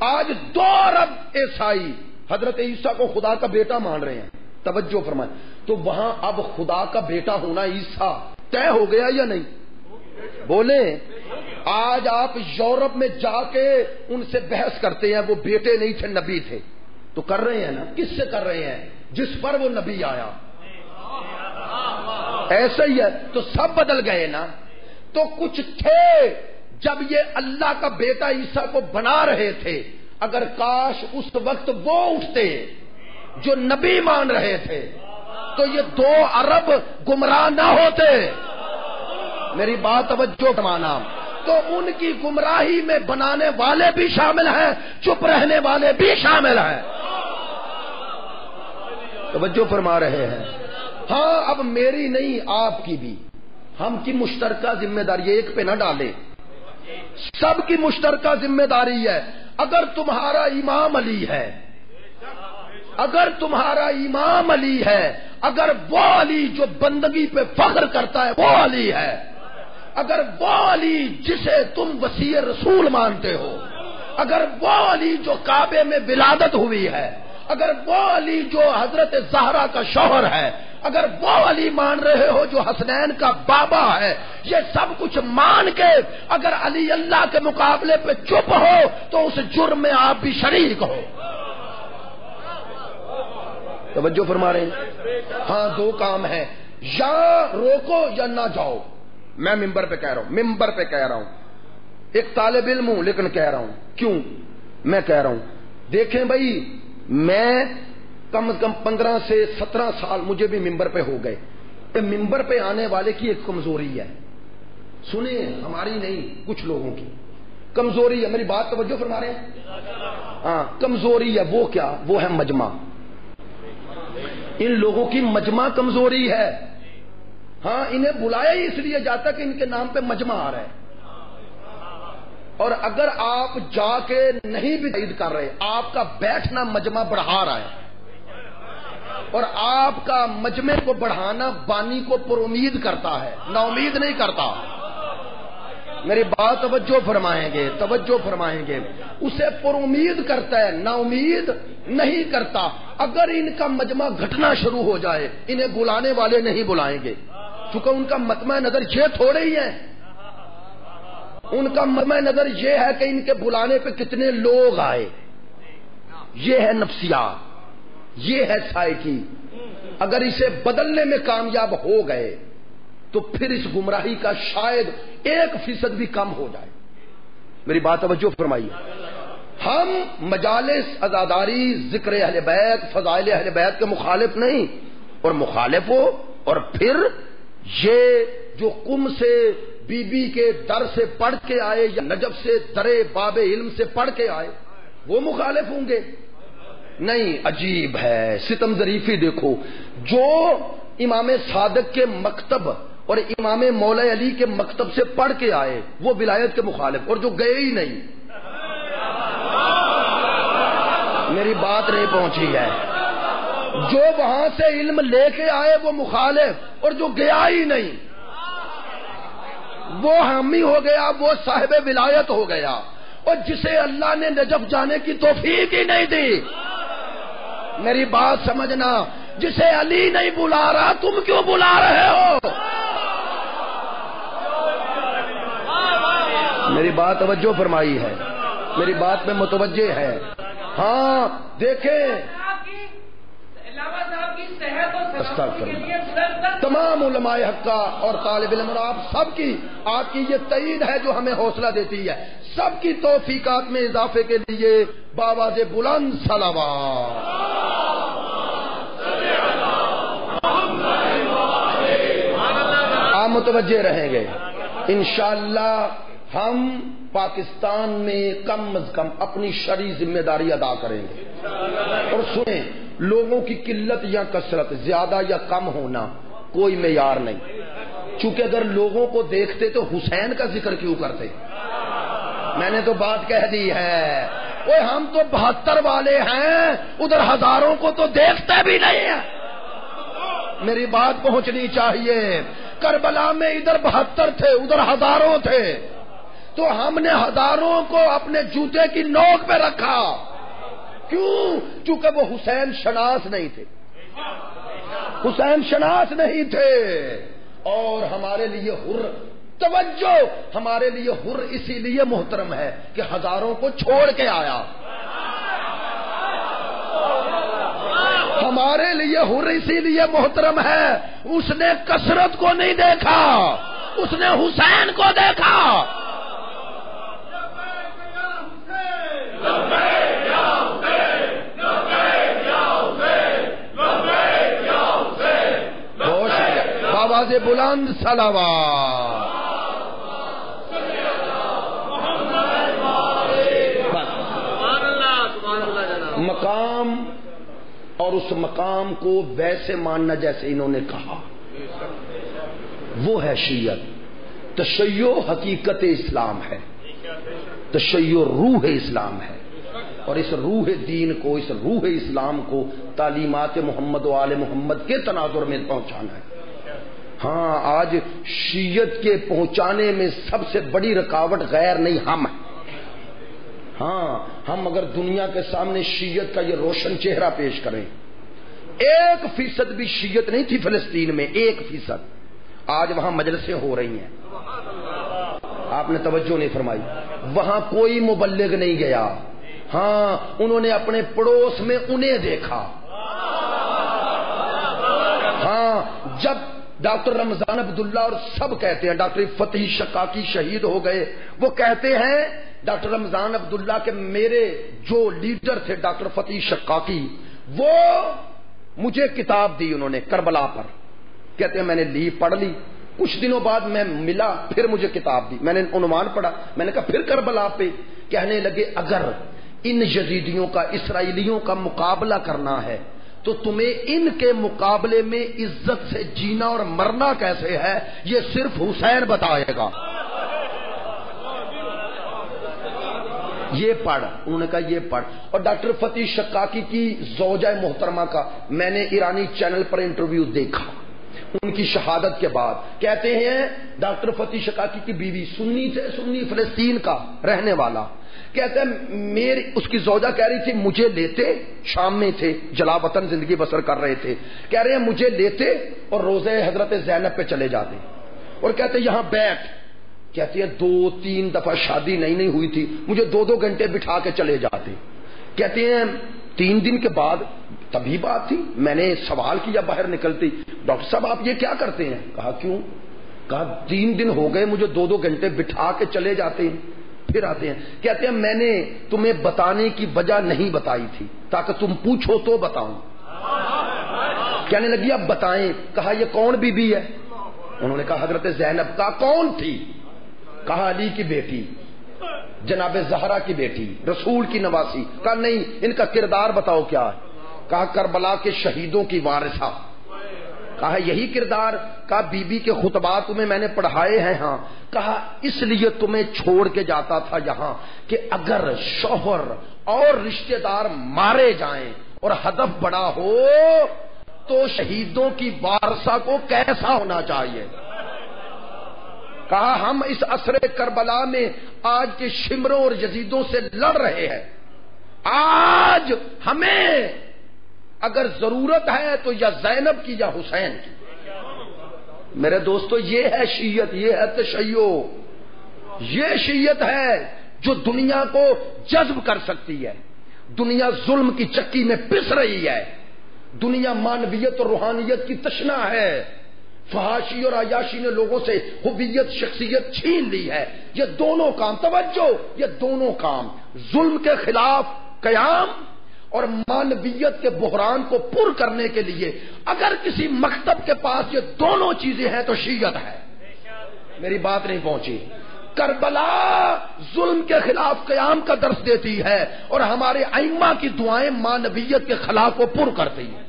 آج 2 ارب عیسائی حضرت عیسیٰ کو خدا کا بیٹا مان رہے ہیں. توجہ فرمائیں. تو وہاں اب خدا کا بیٹا ہونا عیسیٰ طے ہو گیا یا نہیں؟ بولیں. آج آپ یورپ میں جا کے ان سے بحث کرتے ہیں وہ بیٹے نہیں تھے نبی تھے. تو کر رہے ہیں نا. کس سے کر رہے ہیں؟ جس پر وہ نبی آیا. ایسا ہی ہے. تو سب بدل گئے نا. تو کچھ تھے جب یہ اللہ کا بیٹا عیسیٰ کو بنا رہے تھے، اگر کاش اس وقت وہ اٹھتے جو نبی مان رہے تھے تو یہ 2 ارب گمراہ نہ ہوتے. میری بات توجہ فرمانا. تو ان کی گمراہی میں بنانے والے بھی شامل ہیں، چپ رہنے والے بھی شامل ہیں. توجہ فرما رہے ہیں؟ ہاں اب میری نہیں آپ کی بھی، ہم کی مشترکہ ذمہ داری. ایک پہ نہ ڈالے، سب کی مشترکہ ذمہ داری ہے. اگر تمہارا امام علی ہے، اگر تمہارا امام علی ہے، اگر وہ علی جو بندگی پہ فخر کرتا ہے وہ علی ہے، اگر وہ علی جسے تم وصی رسول مانتے ہو، اگر وہ علی جو کعبے میں ولادت ہوئی ہے، اگر وہ علی جو حضرت زہرا کا شوہر ہے، اگر وہ علی مان رہے ہو جو حسنین کا بابا ہے، یہ سب کچھ مان کے اگر علی اللہ کے مقابلے پہ چپ ہو تو اس جرم میں آپ بھی شریک ہو. توجہ فرما رہے ہیں؟ ہاں 2 کام ہیں، یا روکو یا نہ جاؤ. میں ممبر پہ کہہ رہا ہوں، ممبر پہ کہہ رہا ہوں، ایک طالب علم ہوں لیکن کہہ رہا ہوں. کیوں میں کہہ رہا ہوں؟ دیکھیں بھائی، میں کم از کم 15 سے 17 سال مجھے بھی ممبر پہ ہو گئے. ممبر پہ آنے والے کی ایک کمزوری ہے، سنیں، ہماری نہیں کچھ لوگوں کی کمزوری ہے. میری بات توجہ فرما رہے ہیں؟ ہاں کمزوری ہے. وہ کیا؟ وہ ہے مجمع. ان لوگوں کی مجمع کمزوری ہے. ہاں انہیں بلایا ہی اس لیے جاتا کہ ان کے نام پہ مجمع آ رہا ہے. اور اگر آپ جا کے نہیں بھی تائید کر رہے، آپ کا بیٹھنا مجمع بڑھا رہا ہے، اور آپ کا مجمع کو بڑھانا بانی کو پر امید کرتا ہے، نا امید نہیں کرتا. میری بات توجہ فرمائیں گے، توجہ فرمائیں گے. اسے پر امید کرتا ہے، نا امید نہیں کرتا. اگر ان کا مجمع گھٹنا شروع ہو جائے انہیں بلانے والے نہیں بلائیں گے، چونکہ ان کا مطمع نظر یہ تھوڑے ہی ہیں. ان کا مطمع نظر یہ ہے کہ ان کے بلانے پہ کتنے لوگ آئے. یہ ہے نفسیات، یہ ہے سائیکی. اگر اسے بدلنے میں کامیاب ہو گئے تو پھر اس گمراہی کا شاید 1% بھی کم ہو جائے. میری بات توجہ فرمائیے. ہم مجالس عزاداری، ذکر اہل بیت، فضائل اہل بیت کے مخالف نہیں، اور مخالف ہو اور پھر یہ جو قم سے بی بی کے در سے پڑھ کے آئے یا نجف سے درے باب علم سے پڑھ کے آئے وہ مخالف ہوں گے؟ نہیں. عجیب ہے، ستم ظریفی دیکھو. جو امام صادق کے مکتب اور امام مولا علی کے مکتب سے پڑھ کے آئے وہ ولایت کے مخالف، اور جو گئے ہی نہیں. میری بات نہیں پہنچی ہے. جو وہاں سے علم لے کے آئے وہ مخالف، اور جو گیا ہی نہیں وہ حامی ہو گیا، وہ صاحب ولایت ہو گیا. اور جسے اللہ نے نجف جانے کی توفیق ہی نہیں دی. میری بات سمجھنا، جسے علی نہیں بلا رہا تم کیوں بلا رہے ہو؟ میری بات توجہ فرمائی ہے، میری بات میں متوجہ ہے. ہاں دیکھیں، تمام علماء حق اور طالب علم اور آپ کی یہ تعین ہے جو ہمیں حوصلہ دیتی ہے. سب کی توفیقات میں اضافے کے لیے باواز بلند صلوات. آپ متوجہ رہیں گے انشاءاللہ ہم پاکستان میں کم از کم اپنی شرعی ذمہ داری ادا کریں گے. اور سنیں، لوگوں کی قلت یا کثرت، زیادہ یا کم ہونا کوئی معیار نہیں. چونکہ اگر لوگوں کو دیکھتے تو حسین کا ذکر کیوں کرتے؟ میں نے تو بات کہہ دی ہے. اوے ہم تو 72 والے ہیں، ادھر ہزاروں کو تو دیکھتے بھی نہیں ہیں. میری بات پہنچنی چاہیے. کربلا میں ادھر 72 تھے، ادھر ہزاروں تھے، تو ہم نے ہزاروں کو اپنے جوتے کی نوک پہ رکھا. کیوں؟ چونکہ وہ حسین شناس نہیں تھے، حسین شناس نہیں تھے. اور ہمارے لیے حر، توجہ، ہمارے لیے حر اسی لیے محترم ہے کہ ہزاروں کو چھوڑ کے آیا. ہمارے لیے حر اسی لیے محترم ہے، اس نے کثرت کو نہیں دیکھا، اس نے حسین کو دیکھا. آواز بلند صلوات. مقام، اور اس مقام کو ویسے ماننا جیسے انہوں نے کہا، وہ ہے شیعت. تشیع حقیقت اسلام ہے، تشیع روح اسلام ہے. اور اس روح دین کو، اس روح اسلام کو تعلیمات محمد و آل محمد کے تناظر میں پہنچانا ہے. ہاں، آج شیعت کے پہنچانے میں سب سے بڑی رکاوٹ غیر نہیں ہم ہیں. ہاں، ہم اگر دنیا کے سامنے شیعت کا یہ روشن چہرہ پیش کریں، 1% بھی شیعت نہیں تھی فلسطین میں، 1%. آج وہاں مجلسیں ہو رہی ہیں، آپ نے توجہ نہیں فرمائی. وہاں کوئی مبلغ نہیں گیا. ہاں، انہوں نے اپنے پڑوس میں انہیں دیکھا. ہاں، جب ڈاکٹر رمضان عبداللہ اور سب کہتے ہیں، ڈاکٹر فتح شقاقی شہید ہو گئے، وہ کہتے ہیں ڈاکٹر رمضان عبداللہ کے میرے جو لیڈر تھے ڈاکٹر فتح شقاقی، وہ مجھے کتاب دی انہوں نے کربلا پر. کہتے ہیں میں نے لی، پڑھ لی. کچھ دنوں بعد میں ملا، پھر مجھے کتاب دی. میں نے عنوان پڑھا، میں نے کہا پھر کربلا پہ. کہنے لگے اگر ان یزیدیوں کا، اسرائیلیوں کا مقابلہ کرنا ہے تو تمہیں ان کے مقابلے میں عزت سے جینا اور مرنا کیسے ہے، یہ صرف حسین بتائے گا. یہ پڑھ، انہوں نے کہا یہ پڑھ. اور ڈاکٹر فتح شقاقی کی زوجہ محترمہ کا میں نے ایرانی چینل پر انٹرویو دیکھا ان کی شہادت کے بعد. کہتے ہیں ڈاکٹر فتح شقاقی کی بیوی سنی تھے، سنی فلسطین کا رہنے والا. کہتے ہیں میری، اس کی زوجہ کہہ رہی تھی مجھے لیتے، شام میں تھے، جلا وطن زندگی بسر کر رہے تھے. کہہ رہے ہیں مجھے لیتے اور روضہ حضرت زینب پہ چلے جاتے اور کہتے یہاں بیٹھ. کہتی ہے 2-3 دفعہ شادی نہیں ہوئی تھی، مجھے 2 گھنٹے بٹھا کے چلے جاتے. کہتے ہیں 3 دن کے بعد، تبھی بات تھی، میں نے سوال کیا باہر نکلتی، ڈاکٹر صاحب آپ یہ کیا کرتے ہیں؟ کہا کیوں؟ کہا 3 دن ہو گئے، مجھے 2 گھنٹے بٹھا کے چلے جاتے ہیں، پھر آتے ہیں. کہتے ہیں میں نے تمہیں بتانے کی وجہ نہیں بتائی تھی تاکہ تم پوچھو تو بتاؤں. کہنے لگی اب بتائیں. کہا یہ کون بی بی ہے؟ انہوں نے کہا حضرت زینب. کہا کون تھی؟ کہا علی کی بیٹی، جناب زہرا کی بیٹی، رسول کی نواسی. کہا نہیں، ان کا کردار بتاؤ کیا ہے؟ کہا کربلا کے شہیدوں کی وارثہ. کہا یہی کردار؟ کہا بی بی کے خطبات تمہیں میں نے پڑھائے ہیں. ہاں. کہا اس لیے تمہیں چھوڑ کے جاتا تھا یہاں کہ اگر شوہر اور رشتہ دار مارے جائیں اور ہدف بڑا ہو تو شہیدوں کی وارثہ کو کیسا ہونا چاہیے. کہا ہم اس عصر کربلا میں آج کے شمروں اور یزیدوں سے لڑ رہے ہیں. آج ہمیں اگر ضرورت ہے تو یا زینب کی یا حسین کی. میرے دوستو یہ ہے شیعت، یہ ہے تشیع. یہ شیعت ہے جو دنیا کو جذب کر سکتی ہے. دنیا ظلم کی چکی میں پس رہی ہے، دنیا مانویت اور روحانیت کی تشنا ہے. فحاشی اور عیاشی نے لوگوں سے حبیت، شخصیت چھین لی ہے. یہ دونوں کام، توجہ، یہ دونوں کام، ظلم کے خلاف قیام اور مانویت کے بحران کو پر کرنے کے لیے اگر کسی مکتب کے پاس یہ دونوں چیزیں ہیں تو شیعت ہے. میری بات نہیں پہنچی. کربلا ظلم کے خلاف قیام کا درس دیتی ہے اور ہمارے ائمہ کی دعائیں مانویت کے خلا کو پر کرتی ہیں.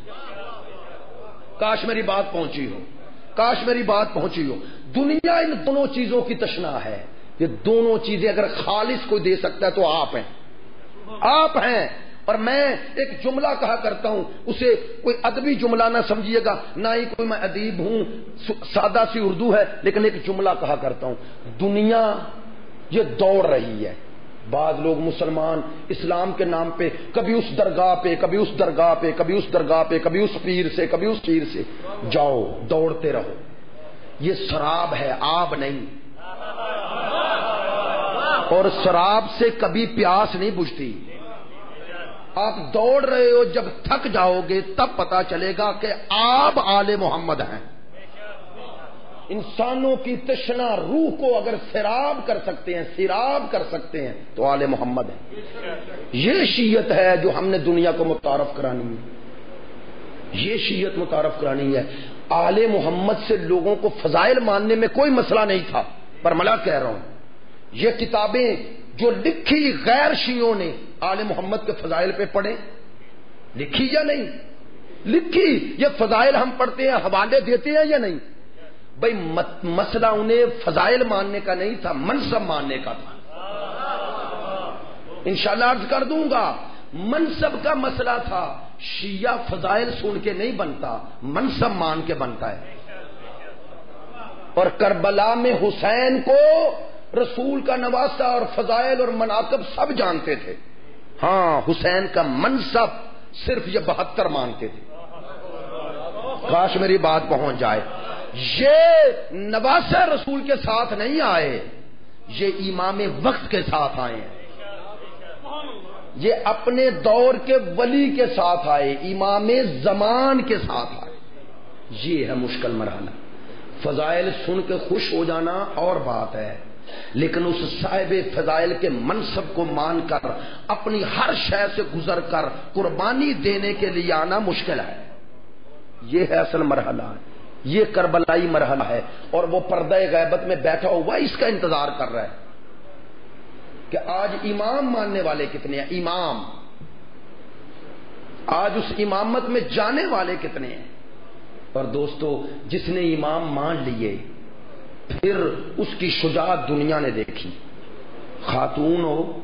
کاش میری بات پہنچی ہو, کاش میری بات پہنچی ہو. دنیا ان دونوں چیزوں کی تشنا ہے. یہ دونوں چیزیں اگر خالص کوئی دے سکتا ہے تو آپ ہیں, آپ ہیں. اور میں ایک جملہ کہا کرتا ہوں, اسے کوئی ادبی جملہ نہ سمجھیے گا, نہ ہی کوئی میں ادیب ہوں, سادہ سی اردو ہے, لیکن ایک جملہ کہا کرتا ہوں. دنیا یہ دوڑ رہی ہے. بعض لوگ مسلمان اسلام کے نام پہ کبھی اس درگاہ پہ, کبھی اس درگاہ پہ, کبھی اس درگاہ پہ, کبھی اس پیر سے, کبھی اس پیر سے. جاؤ, دوڑتے رہو. یہ شراب ہے, آب نہیں. اور شراب سے کبھی پیاس نہیں بجھتی. آپ دوڑ رہے ہو, جب تھک جاؤ گے تب پتا چلے گا کہ آپ آل محمد ہیں. انسانوں کی تشنا روح کو اگر سیراب کر سکتے ہیں, سیراب کر سکتے ہیں, تو آل محمد ہیں. یہ شیعت ہے جو ہم نے دنیا کو متعارف کرانی ہے. یہ شیعت متعارف کرانی ہے. آل محمد سے لوگوں کو فضائل ماننے میں کوئی مسئلہ نہیں تھا, پر ملا کہہ رہا ہوں, یہ کتابیں جو لکھی غیر شیعوں نے آل محمد کے فضائل پہ پڑھیں, لکھی یا نہیں لکھی. یہ فضائل ہم پڑھتے ہیں, حوالے دیتے ہیں یا نہیں؟ بھائی مسئلہ انہیں فضائل ماننے کا نہیں تھا, منصب ماننے کا تھا. انشاءاللہ عرض کر دوں گا, منصب کا مسئلہ تھا. شیعہ فضائل سن کے نہیں بنتا, منصب مان کے بنتا ہے. اور کربلا میں حسین کو رسول کا نواسہ اور فضائل اور مناقب سب جانتے تھے. ہاں, حسین کا منصب صرف یہ 72 مانتے تھے. کاش میری بات پہنچ جائے. یہ نواسہ رسول کے ساتھ نہیں آئے, یہ امام وقت کے ساتھ آئے ہیں. یہ اپنے دور کے ولی کے ساتھ آئے, امام زمان کے ساتھ آئے. یہ ہے مشکل مرحلہ. فضائل سن کے خوش ہو جانا اور بات ہے, لیکن اس صاحب فضائل کے منصب کو مان کر اپنی ہر شے سے گزر کر قربانی دینے کے لیے آنا مشکل ہے. یہ ہے اصل مرحلہ, یہ کربلائی مرحلہ ہے. اور وہ پردہ غیبت میں بیٹھا ہوا اس کا انتظار کر رہا ہے کہ آج امام ماننے والے کتنے ہیں. امام آج اس امامت میں جانے والے کتنے ہیں. اور دوستو, جس نے امام مان لیے پھر اس کی شجاعت دنیا نے دیکھی. خاتون ہو,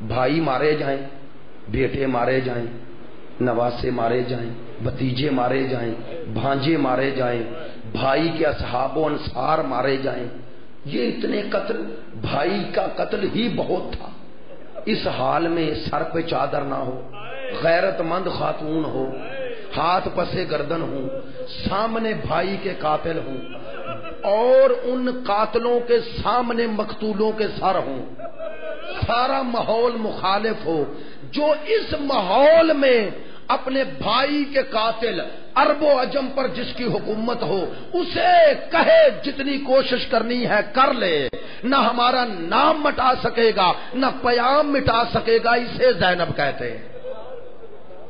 بھائی مارے جائیں, بیٹے مارے جائیں, نواسے مارے جائیں, بھتیجے مارے جائیں, بھانجے مارے جائیں, بھائی کے اصحاب و انصار مارے جائیں. یہ اتنے قتل, بھائی کا قتل ہی بہت تھا. اس حال میں سر پہ چادر نہ ہو, غیرت مند خاتون ہو, ہاتھ پسے گردن ہوں, سامنے بھائی کے قاتل ہوں, اور ان قاتلوں کے سامنے مقتولوں کے سر ہوں. سارا ماحول مخالف ہو. جو اس ماحول میں اپنے بھائی کے قاتل عرب و عجم پر جس کی حکومت ہو, اسے کہے جتنی کوشش کرنی ہے کر لے, نہ ہمارا نام مٹا سکے گا, نہ پیام مٹا سکے گا. اسے زینب کہتے ہیں.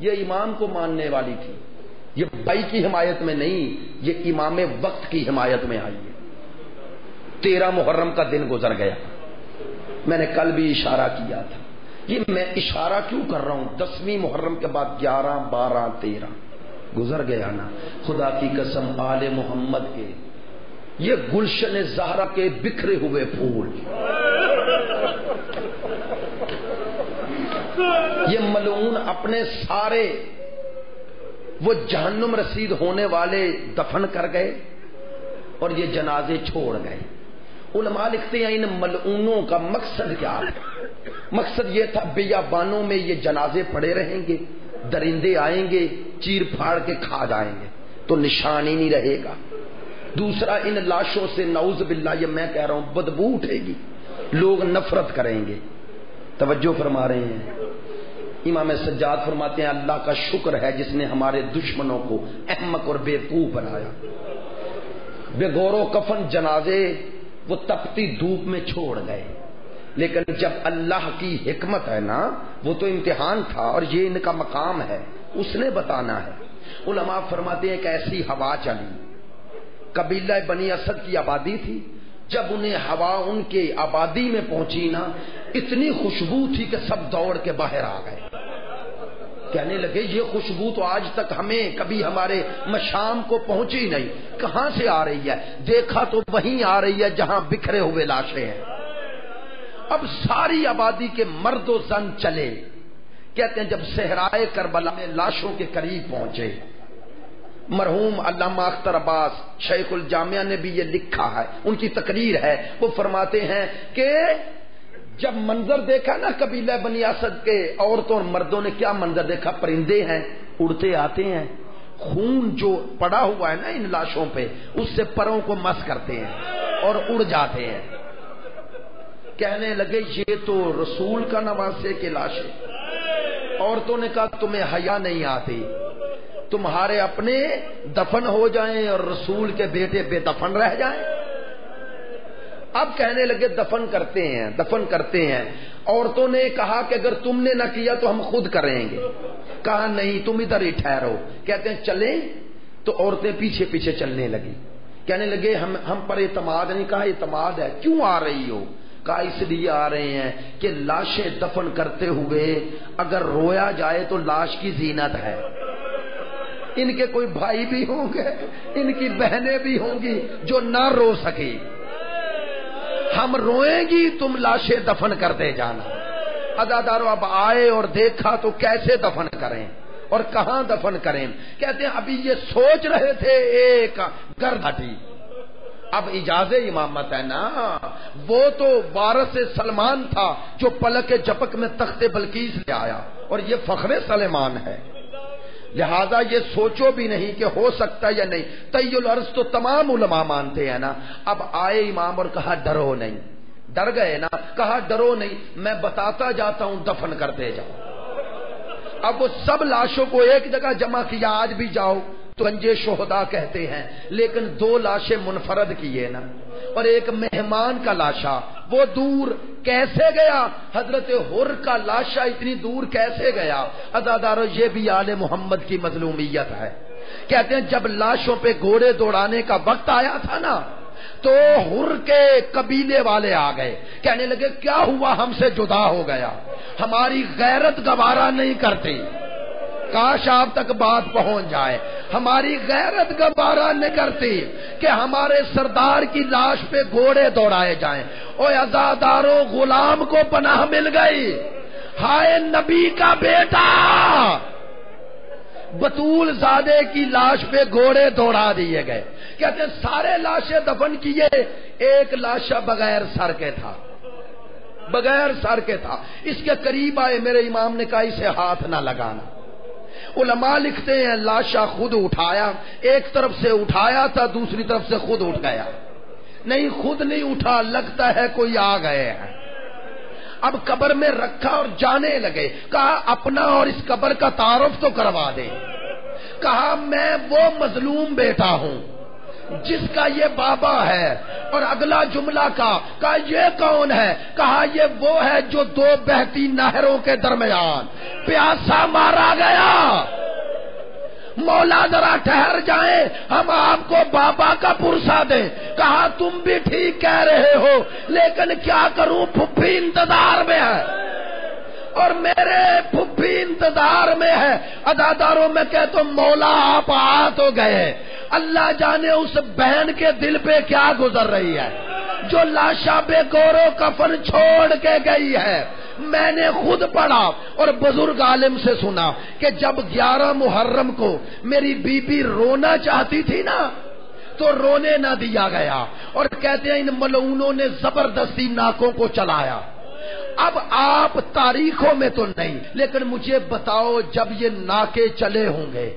یہ امام کو ماننے والی تھی. یہ بھائی کی حمایت میں نہیں, یہ امام وقت کی حمایت میں آئی ہے. 13 محرم کا دن گزر گیا. میں نے کل بھی اشارہ کیا تھا. یہ میں اشارہ کیوں کر رہا ہوں, 10ویں محرم کے بعد 11, 12, 13 گزر گیا نا. خدا کی قسم آل محمد کے یہ گلشن زہرا کے بکھرے ہوئے پھول, یہ ملعون اپنے سارے وہ جہنم رسید ہونے والے دفن کر گئے اور یہ جنازے چھوڑ گئے. علماء لکھتے ہیں ان ملعونوں کا مقصد کیا ہے. مقصد یہ تھا بیابانوں میں یہ جنازے پڑے رہیں گے, درندے آئیں گے, چیر پھاڑ کے کھا جائیں گے, تو نشان ہی نہیں رہے گا. دوسرا, ان لاشوں سے نعوذ باللہ, یہ میں کہہ رہا ہوں, بدبو اٹھے گی, لوگ نفرت کریں گے. توجہ فرما رہے ہیں. امام سجاد فرماتے ہیں اللہ کا شکر ہے جس نے ہمارے دشمنوں کو احمق اور بیوقوف بنایا. بے غور و کفن جنازے وہ تپتی دھوپ میں چھوڑ گئے, لیکن جب اللہ کی حکمت ہے نا, وہ تو امتحان تھا اور یہ ان کا مقام ہے, اس نے بتانا ہے. علماء فرماتے ہیں کہ ایسی ہوا چلی, قبیلہ بنی اسد کی آبادی تھی, جب انہیں ہوا ان کے آبادی میں پہنچی نا، اتنی خوشبو تھی کہ سب دوڑ کے باہر آ گئے، کہنے لگے یہ خوشبو تو آج تک ہمیں کبھی ہمارے مشام کو پہنچی نہیں، کہاں سے آ رہی ہے؟ دیکھا تو وہیں آ رہی ہے جہاں بکھرے ہوئے لاشیں ہیں۔ اب ساری آبادی کے مرد و زن چلے، کہتے ہیں جب صحرائے کربلا میں لاشوں کے قریب پہنچے، مرحوم علامہ اختر عباس شیخ الجامعہ نے بھی یہ لکھا ہے، ان کی تقریر ہے، وہ فرماتے ہیں کہ جب منظر دیکھا نا قبیلہ بنی اسد کے عورتوں اور مردوں نے، کیا منظر دیکھا؟ پرندے ہیں، اڑتے آتے ہیں، خون جو پڑا ہوا ہے نا ان لاشوں پہ، اس سے پروں کو مس کرتے ہیں اور اڑ جاتے ہیں۔ کہنے لگے یہ تو رسول کا نواسے کے لاشیں۔ عورتوں نے کہا تمہیں حیا نہیں آتی، تمہارے اپنے دفن ہو جائیں اور رسول کے بیٹے بے دفن رہ جائیں۔ اب کہنے لگے دفن کرتے ہیں۔ عورتوں نے کہا کہ اگر تم نے نہ کیا تو ہم خود کریں گے۔ کہا نہیں، تم ادھر ہی ٹھہرو۔ کہتے ہیں چلیں، تو عورتیں پیچھے پیچھے چلنے لگی۔ کہنے لگے ہم پر اعتماد نہیں۔ کہا اعتماد ہے، کیوں آ رہی ہو؟ کہا اس لیے آ رہے ہیں کہ لاشیں دفن کرتے ہوئے اگر رویا جائے تو لاش کی زینت ہے۔ ان کے کوئی بھائی بھی ہوں گے، ان کی بہنیں بھی ہوں گی جو نہ رو سکی، ہم روئیں گی، تم لاشیں دفن کرتے جانا۔ عزادارو اب آئے اور دیکھا تو کیسے دفن کریں اور کہاں دفن کریں؟ کہتے ہیں ابھی یہ سوچ رہے تھے، ایک گرد ہٹی۔ اب اجازت امامت ہے نا، وہ تو وارث سلمان تھا جو پلک جپک میں تخت بلقیس لے آیا، اور یہ فخر سلیمان ہے، لہذا یہ سوچو بھی نہیں کہ ہو سکتا یا نہیں۔ طی العرض تو تمام علماء مانتے ہیں نا۔ اب آئے امام اور کہا ڈرو نہیں، ڈر گئے نا، کہا ڈرو نہیں، میں بتاتا جاتا ہوں، دفن کرتے جاؤ۔ اب وہ سب لاشوں کو ایک جگہ جمع کیا، آج بھی جاؤ تو گنجے شہداء کہتے ہیں، لیکن 2 لاشیں منفرد کیے نا، اور ایک مہمان کا لاشا، وہ دور کیسے گیا؟ حضرت حر کا لاشا اتنی دور کیسے گیا؟ عزادارو یہ بھی آل محمد کی مظلومیت ہے۔ کہتے ہیں جب لاشوں پہ گھوڑے دوڑانے کا وقت آیا تھا نا، تو حر کے قبیلے والے آ گئے، کہنے لگے کیا ہوا؟ ہم سے جدا ہو گیا، ہماری غیرت گوارا نہیں کرتی، کاش آپ تک بات پہنچ جائے، ہماری غیرت گوارا نہیں کرتی کہ ہمارے سردار کی لاش پہ گھوڑے دوڑائے جائیں۔ اوے عزادارو غلام کو پناہ مل گئی، ہائے نبی کا بیٹا بطول زادے کی لاش پہ گھوڑے دوڑا دیے گئے۔ کہتے ہیں سارے لاشیں دفن کیے، ایک لاشا بغیر سر کے تھا، بغیر سر کے تھا۔ اس کے قریب آئے، میرے امام نے کہا اسے ہاتھ نہ لگانا۔ علماء لکھتے ہیں لاشا خود اٹھایا، ایک طرف سے اٹھایا تھا، دوسری طرف سے خود اٹھ گیا۔ نہیں خود نہیں اٹھا، لگتا ہے کوئی آ گئے ہیں۔ اب قبر میں رکھا اور جانے لگے، کہا اپنا اور اس قبر کا تعارف تو کروا دے۔ کہا میں وہ مظلوم بیٹا ہوں جس کا یہ بابا ہے، اور اگلا جملہ کہا یہ کون ہے؟ کہا یہ وہ ہے جو 2 بہتی نہروں کے درمیان پیاسا مارا گیا۔ مولا ذرا ٹھہر جائیں، ہم آپ کو بابا کا پرسا دیں۔ کہا تم بھی ٹھیک کہہ رہے ہو، لیکن کیا کروں، پھپھی انتظار میں ہے اور میرے پھپھی انتظار میں ہے۔ عزاداروں میں کہتا ہوں مولا آپ آ تو گئے، اللہ جانے اس بہن کے دل پہ کیا گزر رہی ہے جو لاشا بے گورو کفن چھوڑ کے گئی ہے۔ میں نے خود پڑھا اور بزرگ عالم سے سنا کہ جب 11 محرم کو میری بی بی رونا چاہتی تھی نا، تو رونے نہ دیا گیا، اور کہتے ہیں ان ملعونوں نے زبردستی ناکوں کو چلایا۔ اب آپ تاریخوں میں تو نہیں، لیکن مجھے بتاؤ جب یہ ناکے چلے ہوں گے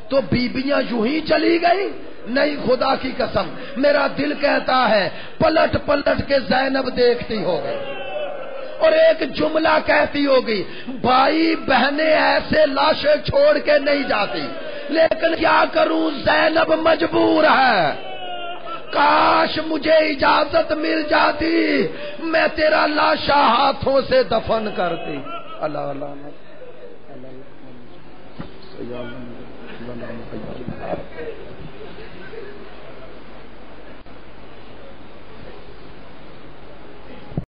تو بیبیاں یوں ہی چلی گئی؟ نہیں، خدا کی قسم میرا دل کہتا ہے پلٹ پلٹ کے زینب دیکھتی ہوگی اور ایک جملہ کہتی ہوگی، بھائی بہنیں ایسے لاشیں چھوڑ کے نہیں جاتی، لیکن کیا کروں زینب مجبور ہے۔ کاش مجھے اجازت مل جاتی، میں تیرا لاشا ہاتھوں سے دفن کرتی۔ اللہ اللہ اللہ